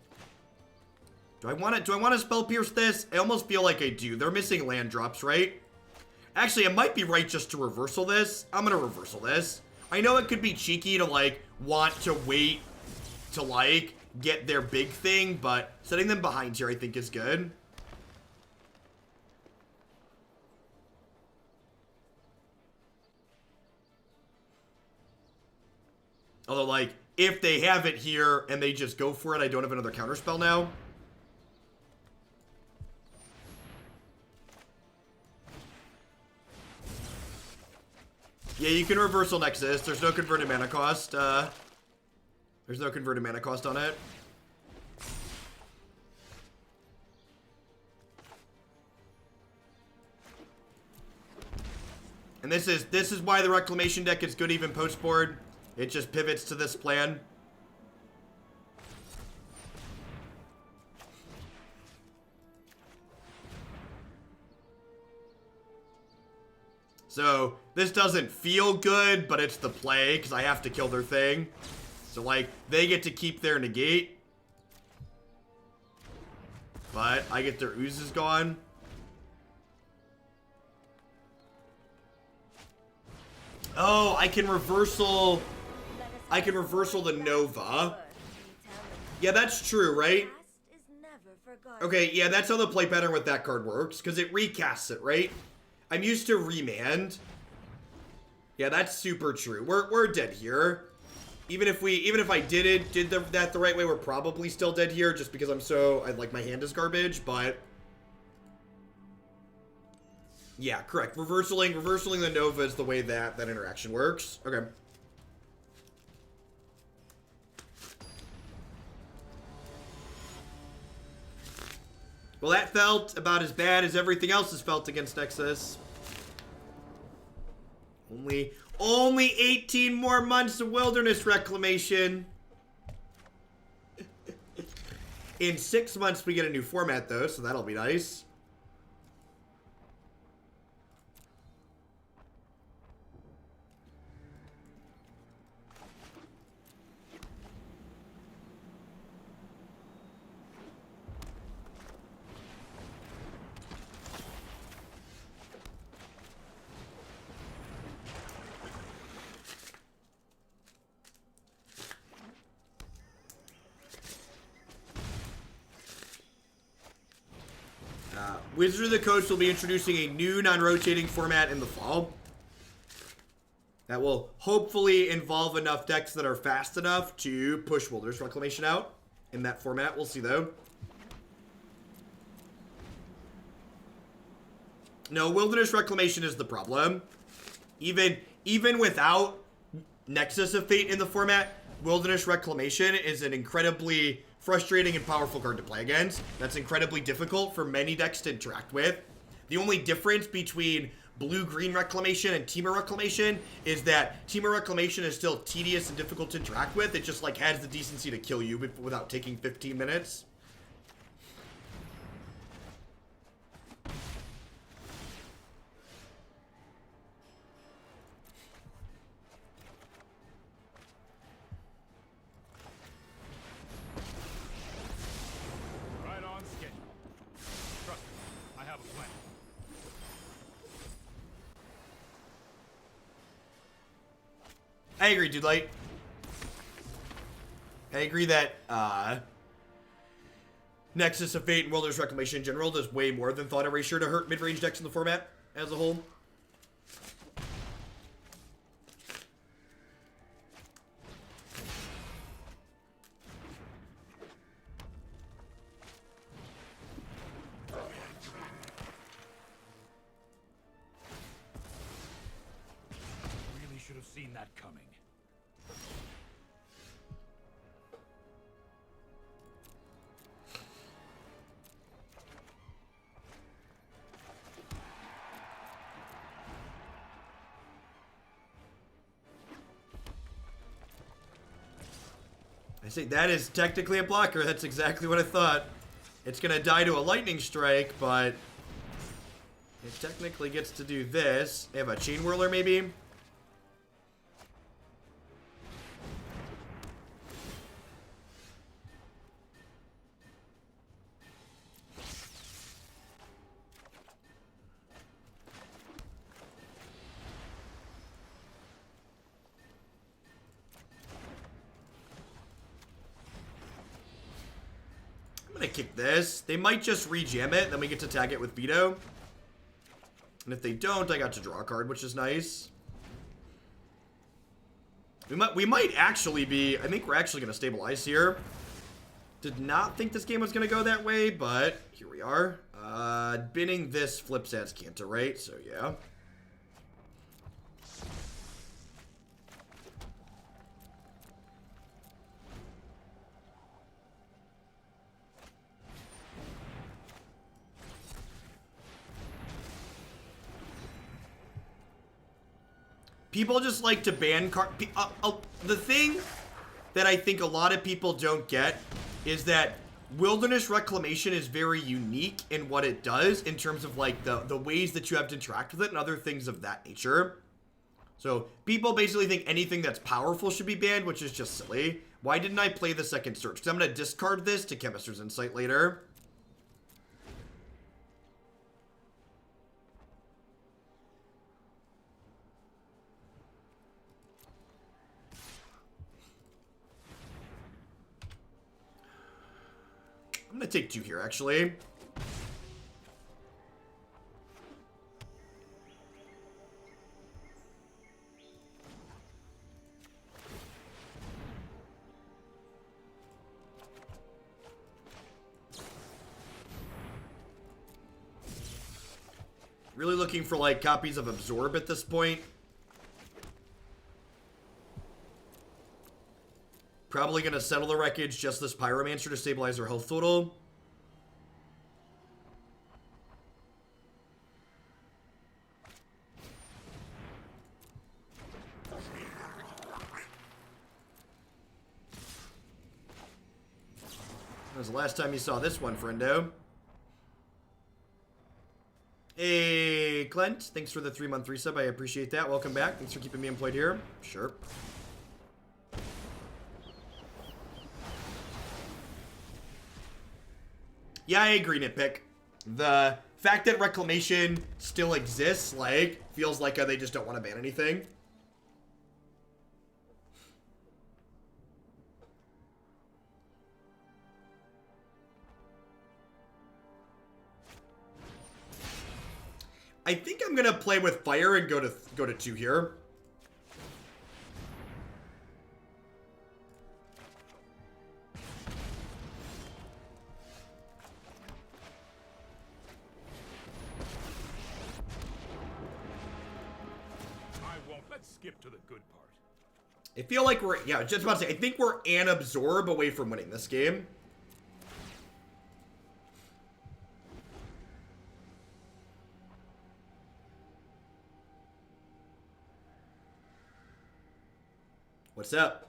Do I want to spell pierce this? I almost feel like I do. They're missing land drops, right? Actually, it might be right just to reversal this. I'm gonna reversal this. I know it could be cheeky to, like, want to wait to, like, get their big thing, but setting them behind here I think is good. Although, like, if they have it here and they just go for it, I don't have another counterspell now. Yeah, you can reversal Nexus. There's no converted mana cost. There's no converted mana cost on it. And this is why the Reclamation deck is good even post board. It just pivots to this plan. So, this doesn't feel good, but it's the play, because I have to kill their thing. So, like, they get to keep their negate. But I get their oozes gone. Oh, I can reversal the Nova. Yeah, that's true, right? Okay, yeah, that's how the play pattern with that card works, because it recasts it, right? I'm used to remand. Yeah, that's super true. We're dead here. Even if I did that the right way, we're probably still dead here, just because like my hand is garbage, but yeah, correct. Reversaling the Nova is the way that interaction works. Okay. Well, that felt about as bad as everything else has felt against Nexus. Only 18 more months of Wilderness Reclamation. In 6 months, we get a new format, though, so that'll be nice. Wizard of the Coast will be introducing a new non-rotating format in the fall. That will hopefully involve enough decks that are fast enough to push Wilderness Reclamation out in that format. We'll see, though. No, Wilderness Reclamation is the problem. Even without Nexus of Fate in the format, Wilderness Reclamation is an incredibly frustrating and powerful card to play against. That's incredibly difficult for many decks to interact with. The only difference between Blue-Green Reclamation and Temur Reclamation is that Temur Reclamation is still tedious and difficult to interact with. It just, like, has the decency to kill you without taking 15 minutes. I agree, Dude Light. I agree that, Nexus of Fate and Wilderness Reclamation in general does way more than Thought Erasure to hurt mid-range decks in the format as a whole. Really should have seen that coming. I say that is technically a blocker. That's exactly what I thought. It's going to die to a lightning strike, but it technically gets to do this. They have a chain whirler, maybe? I'm gonna kick this. They might just rejam it, then we get to tag it with Veto. And if they don't, I got to draw a card, which is nice. We might actually be... I think we're actually gonna stabilize here. Did not think this game was gonna go that way, but here we are. Binning this flips Azcanta, right? So yeah. People just like to ban card. The thing that I think a lot of people don't get is that Wilderness Reclamation is very unique in what it does in terms of like the ways that you have to interact with it and other things of that nature. So people basically think anything that's powerful should be banned, which is just silly. Why didn't I play the second search? Because I'm going to discard this to Chemister's Insight later. I'm going to take 2 here, actually. Really looking for, like, copies of Absorb at this point. Probably going to Settle the Wreckage, just this Pyromancer to stabilize our health total. That was the last time you saw this one, friendo. Hey, Clint. Thanks for the 3-month resub. I appreciate that. Welcome back. Thanks for keeping me employed here. Sure. Yeah, I agree, Nitpick. The fact that Reclamation still exists, like, feels like they just don't want to ban anything. I think I'm gonna play with fire and go to 2 here. Skip to the good part. I feel like we're, yeah, just about to say, I think we're an absorb away from winning this game. What's up?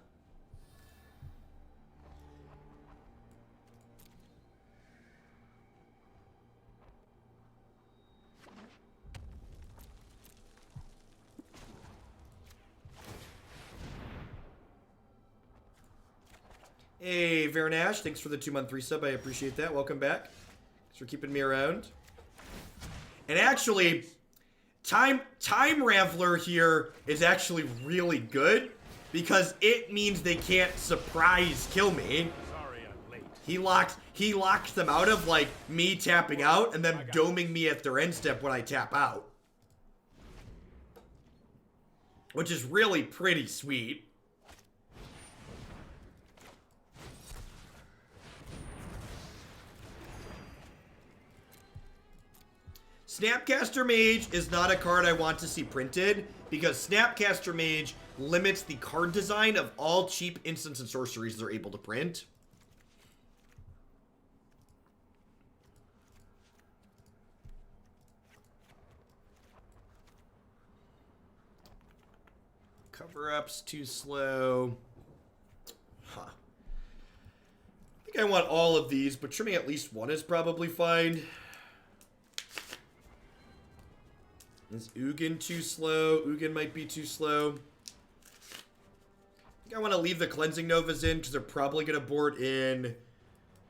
Hey, Vernash, thanks for the 2-month resub. I appreciate that. Welcome back. Thanks for keeping me around. And actually, Time Raveler here is actually really good because it means they can't surprise kill me. Sorry I'm late. He locks them out of, like, me tapping out and then doming me at their end step when I tap out. Which is really pretty sweet. Snapcaster Mage is not a card I want to see printed, because Snapcaster Mage limits the card design of all cheap instants and sorceries they're able to print. Cover-Up's too slow. Huh. I think I want all of these, but trimming at least one is probably fine. Is Ugin too slow? Ugin might be too slow. I think I want to leave the Cleansing Novas in because they're probably going to board in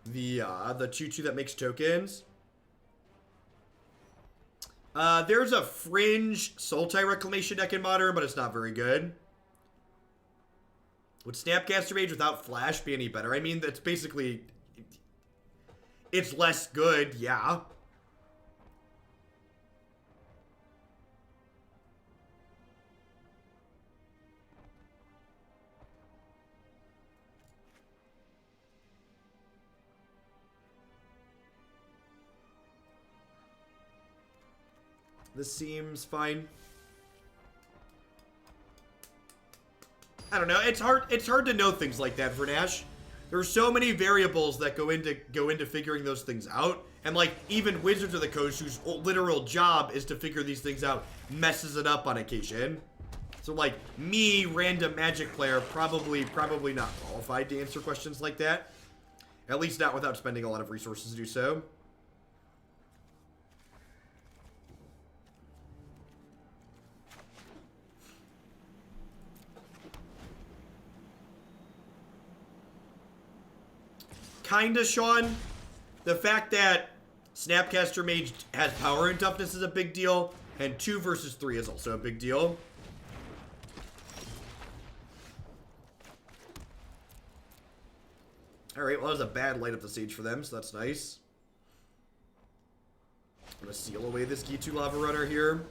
the 2/2 that makes tokens. There's a fringe Sultai Reclamation deck in Modern, but it's not very good. Would Snapcaster Mage without Flash be any better? I mean, that's basically... It's less good, yeah. This seems fine. I don't know. It's hard to know things like that for Nash. There's so many variables that go into figuring those things out. And like even Wizards of the Coast, whose literal job is to figure these things out, messes it up on occasion. So like me, random Magic player, probably not qualified to answer questions like that. At least not without spending a lot of resources to do so. Kinda, Sean. The fact that Snapcaster Mage has power and toughness is a big deal, and 2 versus 3 is also a big deal. Alright, well that was a bad light up the stage for them, so that's nice. I'm gonna seal away this G2 Lava Runner here.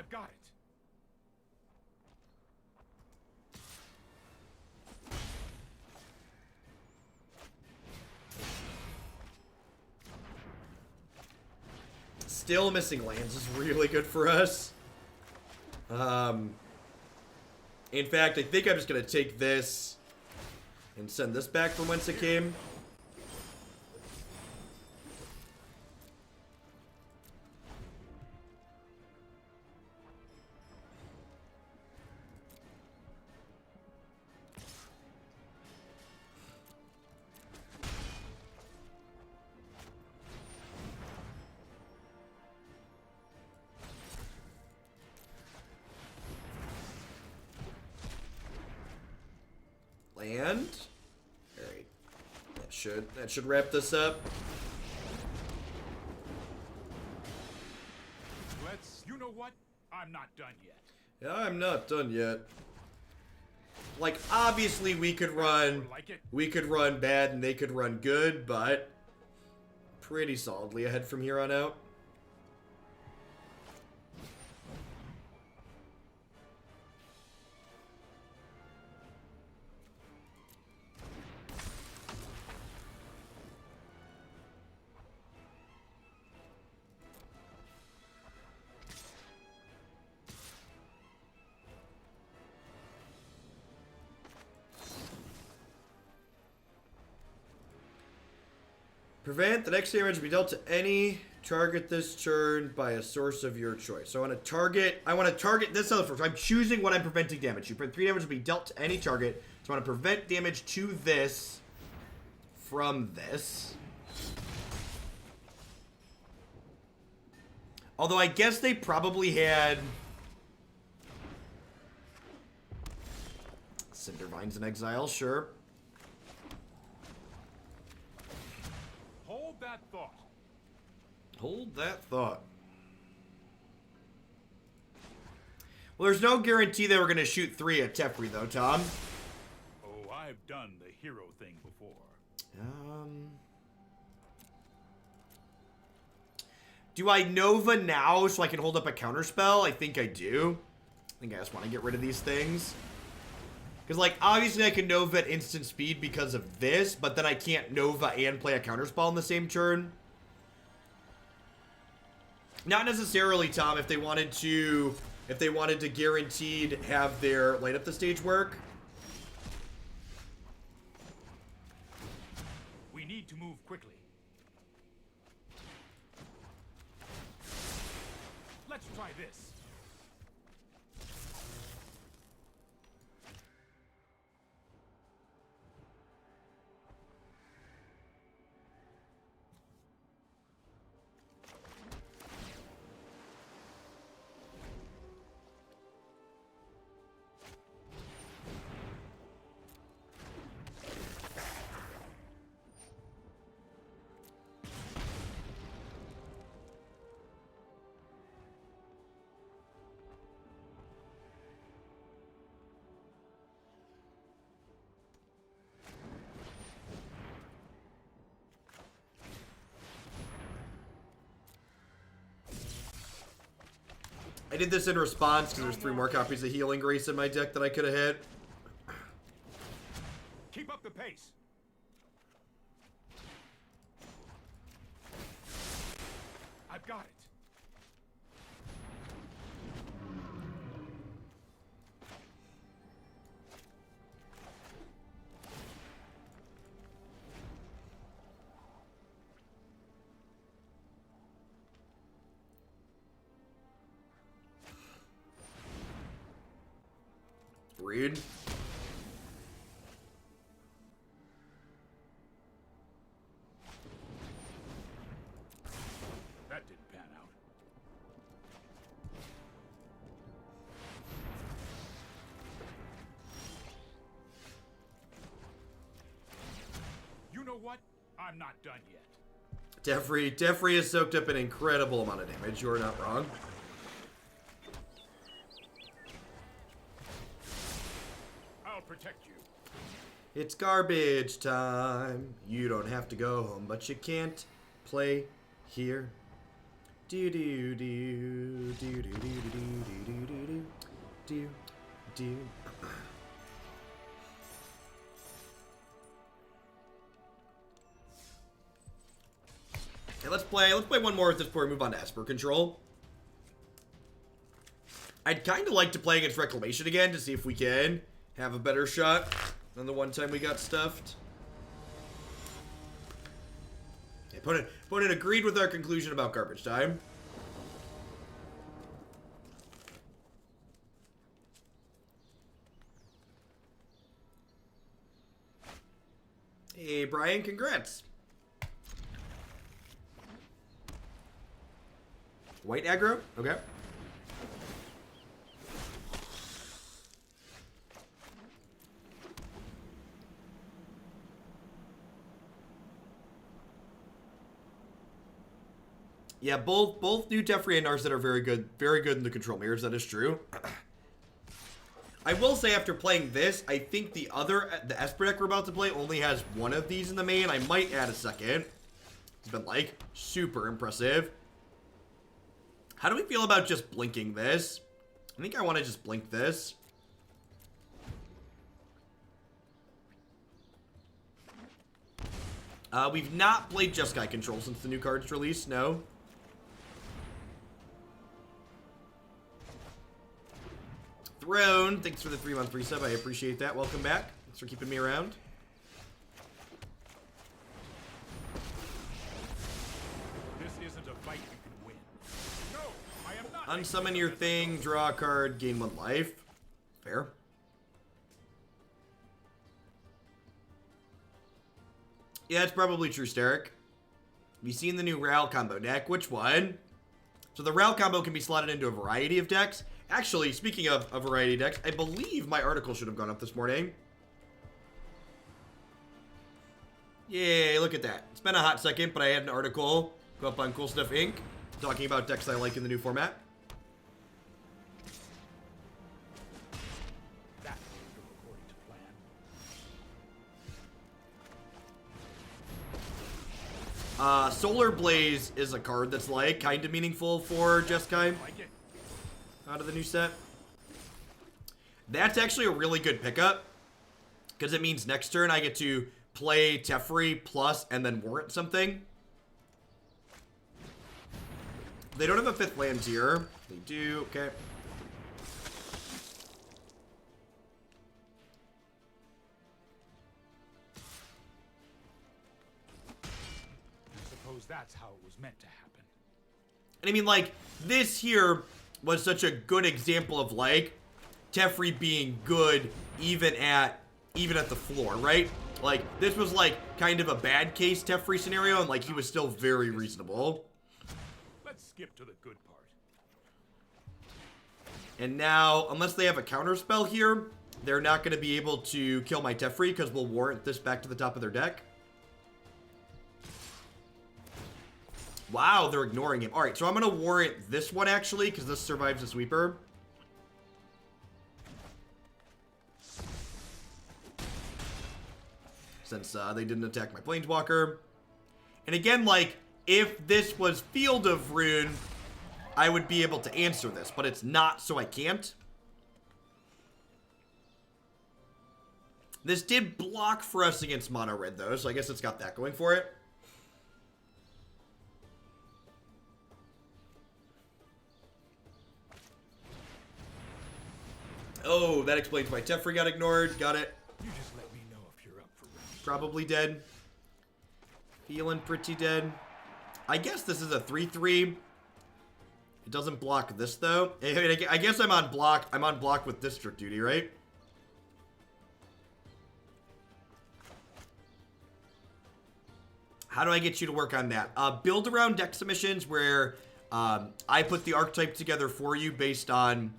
Got it. Still missing lands is really good for us. In fact, I think I'm just gonna take this and send this back from whence it came. Land. Alright. That should wrap this up. You know what? I'm not done yet. Yeah, I'm not done yet. Like, obviously we could run bad and they could run good, but pretty solidly ahead from here on out. Prevent the next damage to be dealt to any target this turn by a source of your choice. So I want to target this other first. I'm choosing what I'm preventing damage. You prevent 3 damage to be dealt to any target. So I want to prevent damage to this from this. Although I guess they probably had Cindervine's in exile, sure. Hold that thought. Hold that thought. Well, there's no guarantee that we're going to shoot 3 at Teferi, though, Tom. Oh, I've done the hero thing before. Do I Nova now so I can hold up a counterspell? I think I do. I think I just want to get rid of these things. Because, like, obviously I can Nova at instant speed because of this, but then I can't Nova and play a counterspell in the same turn. Not necessarily, Tom, if they wanted to guaranteed have their light up the stage work. We need to move quickly. Let's try this. I did this in response because there's 3 more copies of Healing Grace in my deck that I could have hit. Keep up the pace. I've got it. Read. That didn't pan out. You know what? I'm not done yet. Teferi has soaked up an incredible amount of damage. You're not wrong. I'll protect you. It's garbage time. You don't have to go home, but you can't play here. Do do do do do do do do do do do. Okay, let's play one more with this before we move on to Esper control. I'd kind of like to play against Reclamation again to see if we can have a better shot than the one time we got stuffed. Okay, opponent agreed with our conclusion about garbage time. Hey, Brian, congrats. White aggro? Okay. Yeah, both new Teferi and Narset are very good in the control mirrors. That is true. I will say after playing this, I think the Esper deck we're about to play only has one of these in the main. I might add a second. It's been like super impressive. How do we feel about just blinking this? I think I want to just blink this. We've not played Jeskai Control since the new card's released, no. Throne, thanks for the 3-month resub. I appreciate that. Welcome back. Thanks for keeping me around. This isn't a fight you can win. No, I am not. Unsummon your thing, draw a card, gain 1 life. Fair. Yeah, it's probably true, Steric. Have you seen the new Ral combo deck? Which one? So the Ral combo can be slotted into a variety of decks. Actually, speaking of a variety decks, I believe my article should have gone up this morning. Yay, look at that. It's been a hot second, but I had an article go up on Cool Stuff Inc. talking about decks I like in the new format. That will go according to plan. Solar Blaze is a card that's like kind of meaningful for Jeskai Like it. out of the new set. That's actually a really good pickup because it means next turn I get to play Teferi plus and then Warrant something. They don't have a 5th land here. They do, okay. I suppose that's how it was meant to happen. And I mean, like, this here was such a good example of, like, Teferi being good even at the floor, right? Like, this was, like, kind of a bad case Teferi scenario, and, like, he was still very reasonable. Let's skip to the good part. And now, unless they have a counter spell here, they're not going to be able to kill my Teferi, because we'll warrant this back to the top of their deck. Wow, they're ignoring him. Alright, so I'm going to warrant this one, actually, because this survives the sweeper. Since they didn't attack my Planeswalker. And again, like, if this was Field of Ruin, I would be able to answer this, but it's not, so I can't. This did block for us against Mono Red, though, so I guess it's got that going for it. Oh, that explains why Teferi got ignored. Got it. You just let me know if you're up for it. Probably dead. Feeling pretty dead. I guess this is a 3/3. It doesn't block this, though. I guess I'm on block. I'm on block with District Duty, right? How do I get you to work on that? Build around deck submissions where I put the archetype together for you based on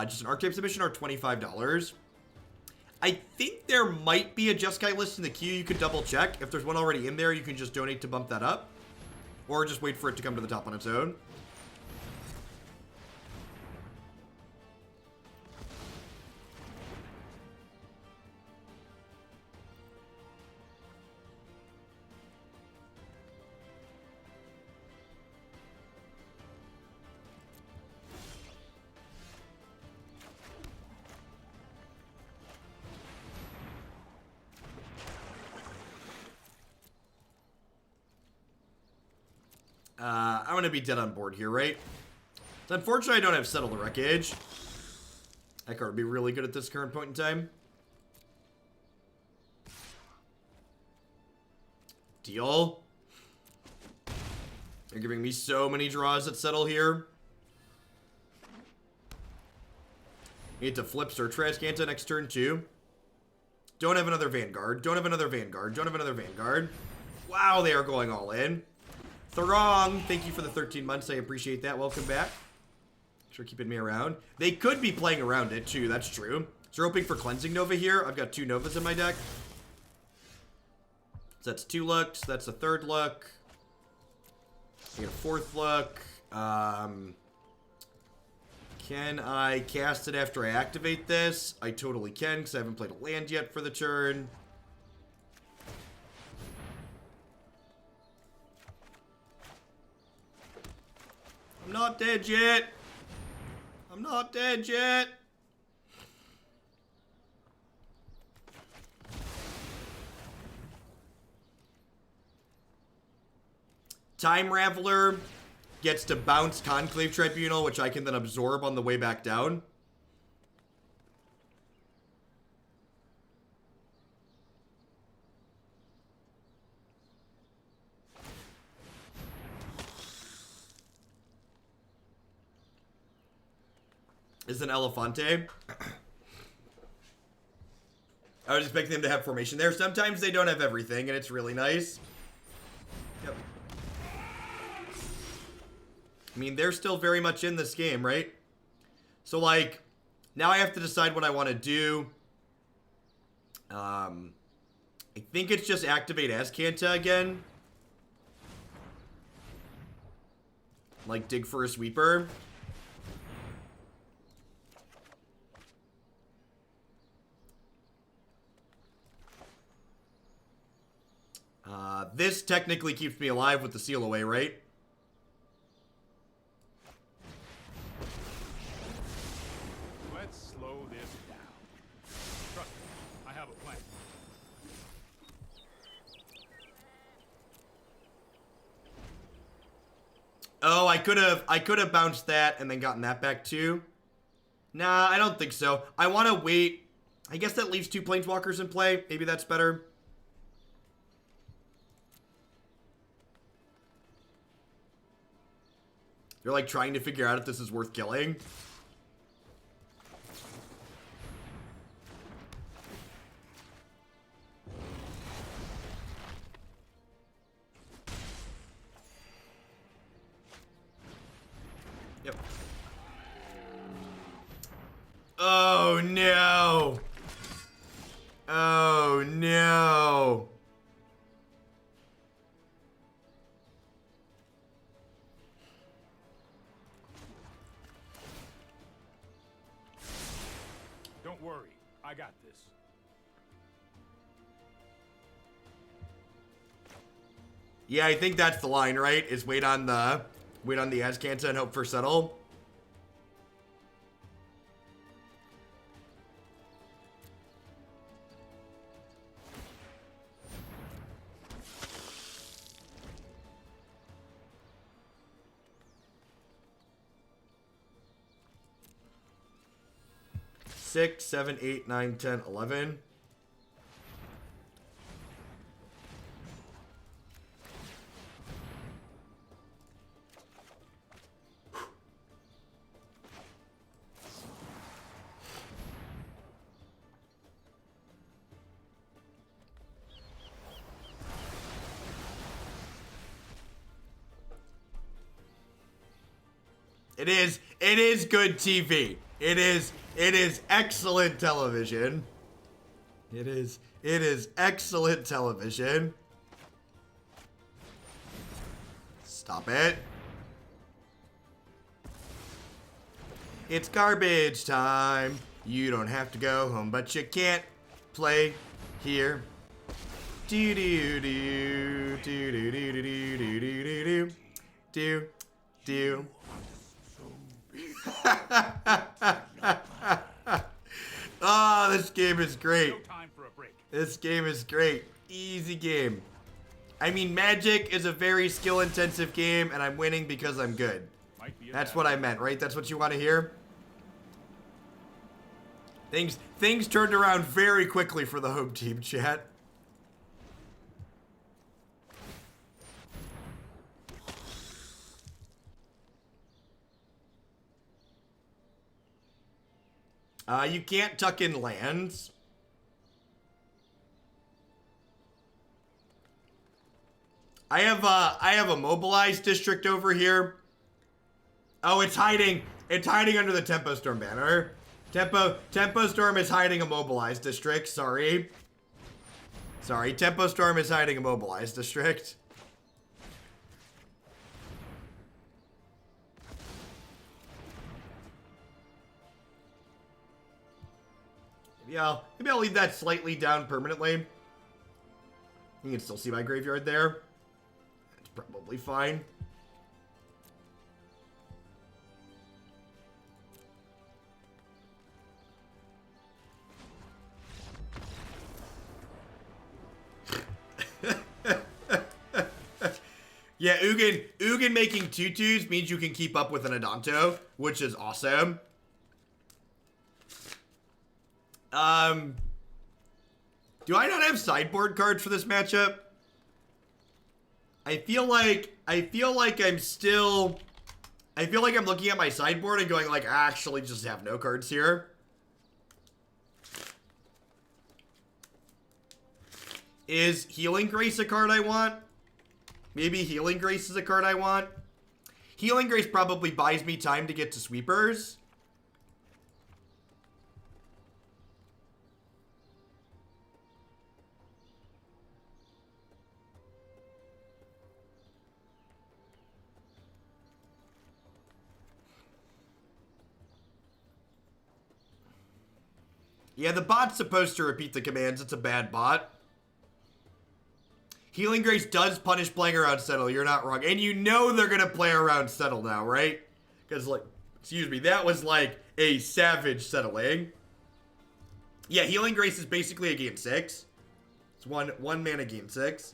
just an archetype submission or $25. I think there might be a Jeskai list in the queue. You could double check. If there's one already in there, you can just donate to bump that up. Or just wait for it to come to the top on its own. I'm going to be dead on board here, right? It's unfortunate I don't have Settle the Wreckage. That card would be really good at this current point in time. Deal. They're giving me so many draws at Settle here. Need to flip Search for Azcanta next turn, too. Don't have another Vanguard. Don't have another Vanguard. Don't have another Vanguard. Wow, they are going all in. Throng, thank you for the 13 months. I appreciate that. Welcome back. Thanks for keeping me around. They could be playing around it, too. That's true. So we're hoping for Cleansing Nova here. I've got 2 Novas in my deck. So that's 2 looks. That's a 3rd look. I get a 4th look. Can I cast it after I activate this? I totally can, because I haven't played a land yet for the turn. I'm not dead yet. I'm not dead yet. Time Raveler gets to bounce Conclave Tribunal, which I can then absorb on the way back down. Is an Elefante. I was expecting them to have formation there. Sometimes they don't have everything, and it's really nice. Yep. I mean, they're still very much in this game, right? So, like, now I have to decide what I want to do. I think it's just activate Azcanta again. Like, dig for a sweeper. This technically keeps me alive with the seal away, right? Let's slow this down. Trust me, I have a plan. Oh, I could have bounced that and then gotten that back too. Nah, I don't think so. I want to wait. I guess that leaves 2 Planeswalkers in play. Maybe that's better. You're like trying to figure out if this is worth killing. Yep. Oh no. Oh no. Don't worry, I got this. Yeah, I think that's the line, right? Is wait on the Azcanta and hope for settle. Six, 7, 8, 9, 10, 11. It is good TV. It is excellent television. It is excellent television. Stop it. It's garbage time. You don't have to go home, but you can't play here. Do do do do do do do do do do do. Oh, this game is great. No time for a break. This game is great. Easy game. I mean, Magic is a very skill-intensive game, and I'm winning because I'm good. That's what I meant, right? That's what you want to hear? Things turned around very quickly for the home team, chat. You can't tuck in lands. I have a Mobilized District over here. Oh, it's hiding. It's hiding under the Tempo Storm banner. Tempo Storm is hiding a Mobilized District. Sorry. Tempo Storm is hiding a Mobilized District. Maybe I'll leave that slightly down permanently. You can still see my graveyard there. That's probably fine. Yeah, Ugin making 2/2s means you can keep up with an Adanto, which is awesome. Do I not have sideboard cards for this matchup? I feel like I'm looking at my sideboard and going like, I actually just have no cards here. Is Healing Grace a card I want? Maybe Healing Grace is a card I want. Healing Grace probably buys me time to get to sweepers. Yeah, the bot's supposed to repeat the commands. It's a bad bot. Healing Grace does punish playing around Settle. You're not wrong. And you know they're going to play around Settle now, right? Because, like, excuse me, that was like a savage settling. Yeah, Healing Grace is basically a game 6. It's one mana game 6.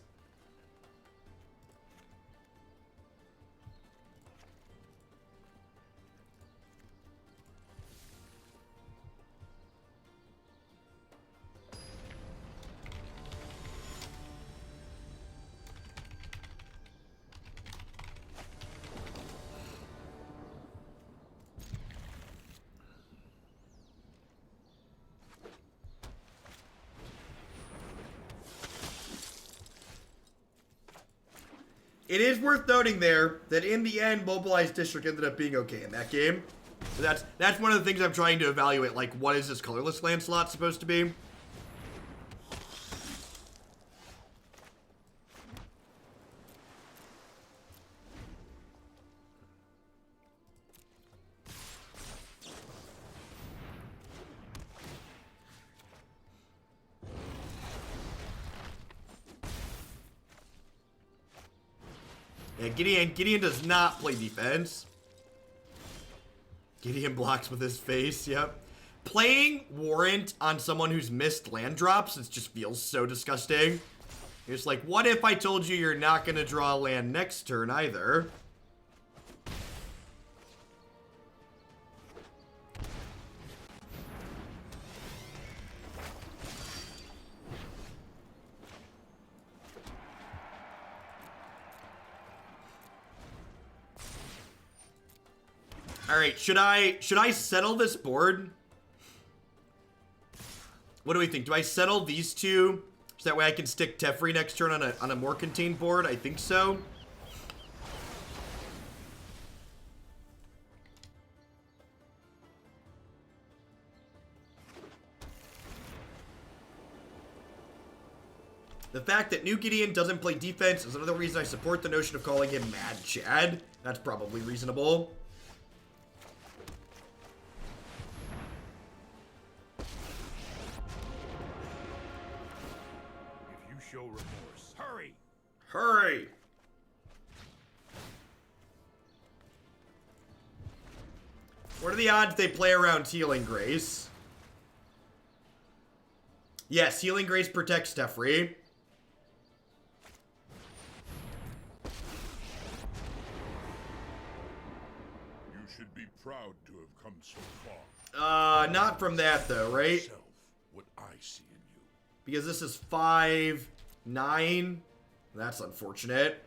It is worth noting there that in the end, Mobilized District ended up being okay in that game. So that's one of the things I'm trying to evaluate. Like, what is this colorless land slot supposed to be? Yeah, Gideon does not play defense. Gideon blocks with his face, yep. Playing Warrant on someone who's missed land drops, it just feels so disgusting. It's like, what if I told you you're not going to draw a land next turn either? All right, should I settle this board? What do we think? Do I settle these two so that way I can stick Teferi next turn on a more contained board? I think so. The fact that New Gideon doesn't play defense is another reason I support the notion of calling him Mad Chad. That's probably reasonable. Show remorse. Hurry! Hurry! What are the odds they play around Healing Grace? Yes, Healing Grace protects Teferi. You should be proud to have come so far. Not from that though, right? What I see in you. Because this is 5, 9. That's unfortunate.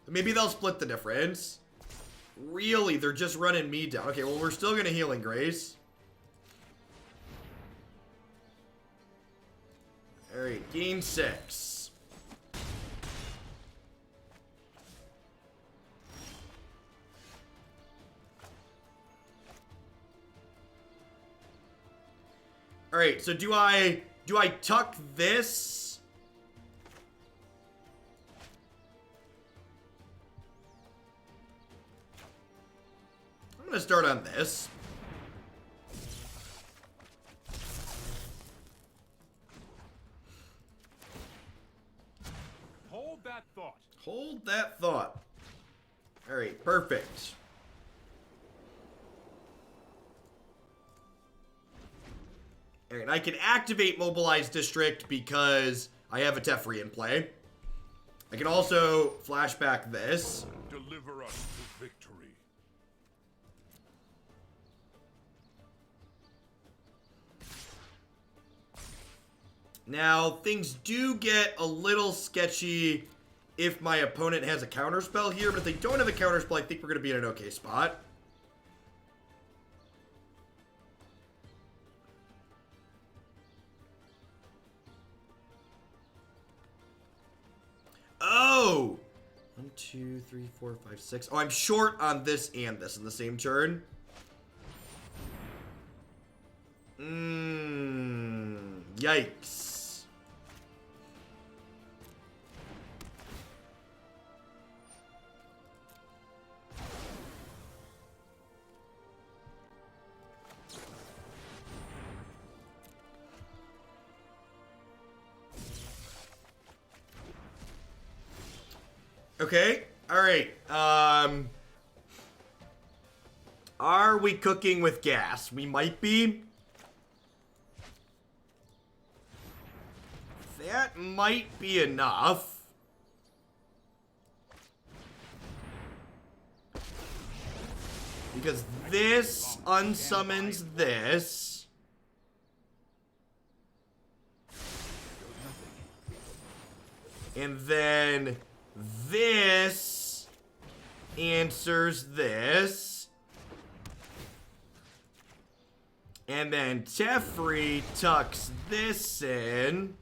Maybe they'll split the difference. Really, they're just running me down. Okay, well, we're still gonna Healing Grace. Alright, gain 6. Alright, so do I tuck this? I'm gonna start on this. Hold that thought. Hold that thought. Alright, perfect. Alright, I can activate Mobilized District because I have a Teferi in play. I can also flashback this. Deliver us to victory. Now, things do get a little sketchy if my opponent has a counterspell here, but if they don't have a counterspell, I think we're going to be in an okay spot. Oh! 1, 2, 3, 4, 5, 6. Oh, I'm short on this and this in the same turn. Yikes. Okay. All right. Are we cooking with gas? We might be. That might be enough. Because this unsummons this. And then this answers this. And then Teferi tucks this in.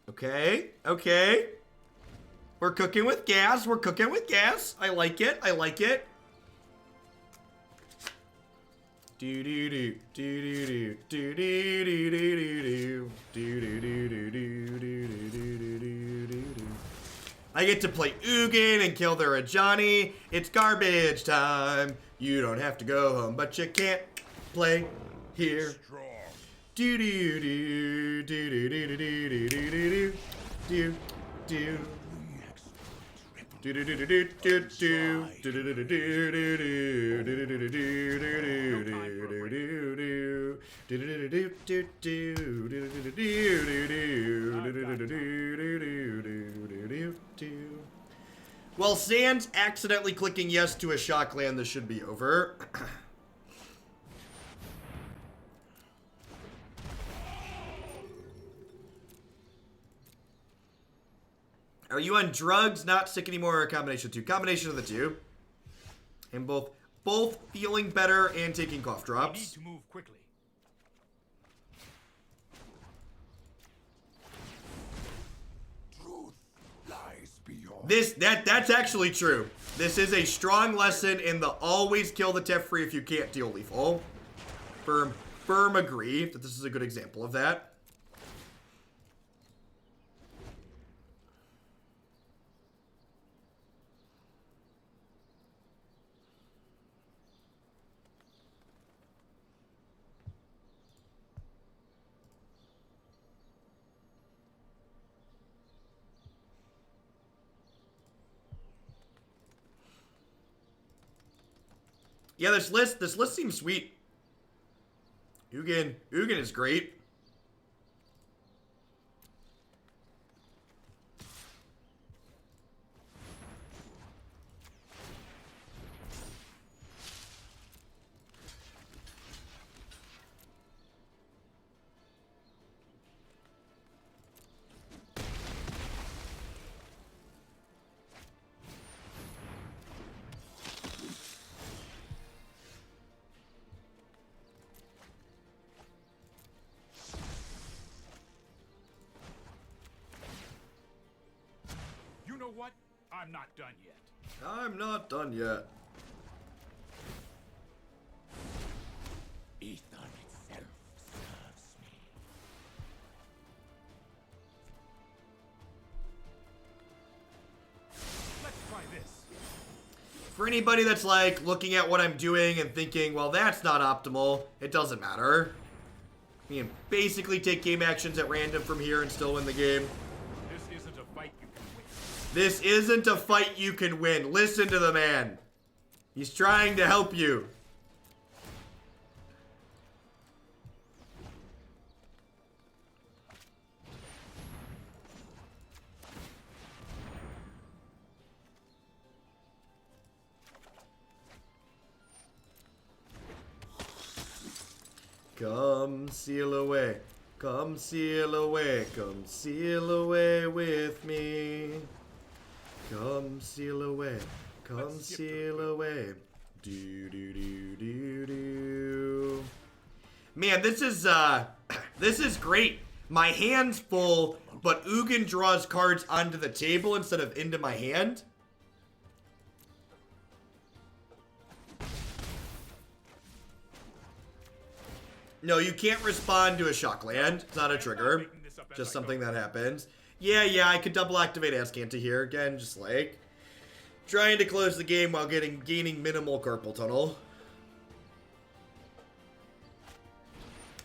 Okay, okay. We're cooking with gas. We're cooking with gas. I like it. I like it. Do do do do do do do do do do do do do do do do do. I get to play Ugin and kill their Ajani. It's garbage time. You don't have to go home, but you can't play here. Do do do do do do do do do do do do. Do do do do do do do do do do do do. Well, Sans accidentally clicking yes to a shock land. This should be over. Are you on drugs, not sick anymore, or a combination of two? Combination of the two. And both feeling better and taking cough drops. We need to move quickly. Truth lies beyond. That's actually true. This is a strong lesson in the always kill the Teferi if you can't deal lethal. Firm agree that this is a good example of that. Yeah, this list seems sweet. Ugin is great. You know what? I'm not done yet. I'm not done yet. Ether itself serves me. Let's try this. For anybody that's like looking at what I'm doing and thinking, well, that's not optimal, it doesn't matter. You can basically take game actions at random from here and still win the game. This isn't a fight you can win. This isn't a fight you can win. Listen to the man. He's trying to help you. Come seal away. Come seal away. Come seal away with me. Come seal away. Come seal away. Do do do do do. Man, this is great. My hand's full, but Ugin draws cards onto the table instead of into my hand. No, you can't respond to a shock land. It's not a trigger. Just something that happens. Yeah, I could double activate Azcanta here. Again, just like trying to close the game while gaining minimal carpal tunnel.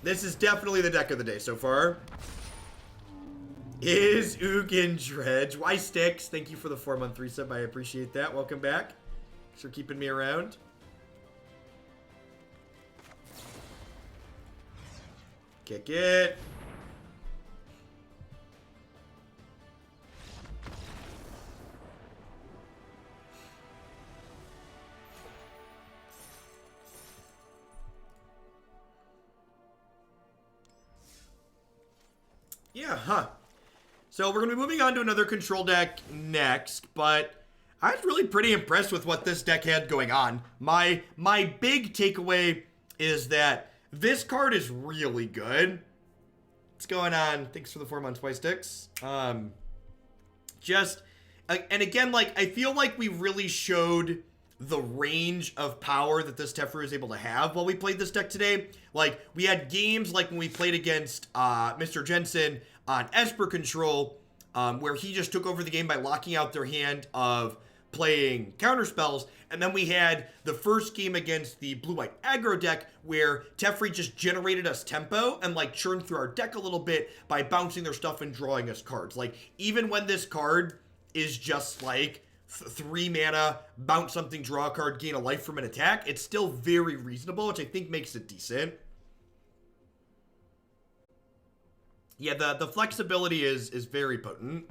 This is definitely the deck of the day so far. Is Ugin Dredge. Why Sticks? Thank you for the 4-month resub. I appreciate that. Welcome back. Thanks for keeping me around. Kick it. Yeah, huh. So we're going to be moving on to another control deck next, but I was really pretty impressed with what this deck had going on. My big takeaway is that this card is really good. What's going on? Thanks for the 4 months, White Sticks. And again, like, I feel like we really showed the range of power that this Teferi is able to have while we played this deck today. Like, we had games like when we played against Mr. Jensen on Esper control, where he just took over the game by locking out their hand of playing counterspells, and then we had the first game against the blue-white aggro deck where Teferi just generated us tempo and like churned through our deck a little bit by bouncing their stuff and drawing us cards. Like, even when this card is just like 3 mana, bounce something, draw a card, gain a life from an attack, it's still very reasonable, which I think makes it decent. Yeah, the flexibility is very potent.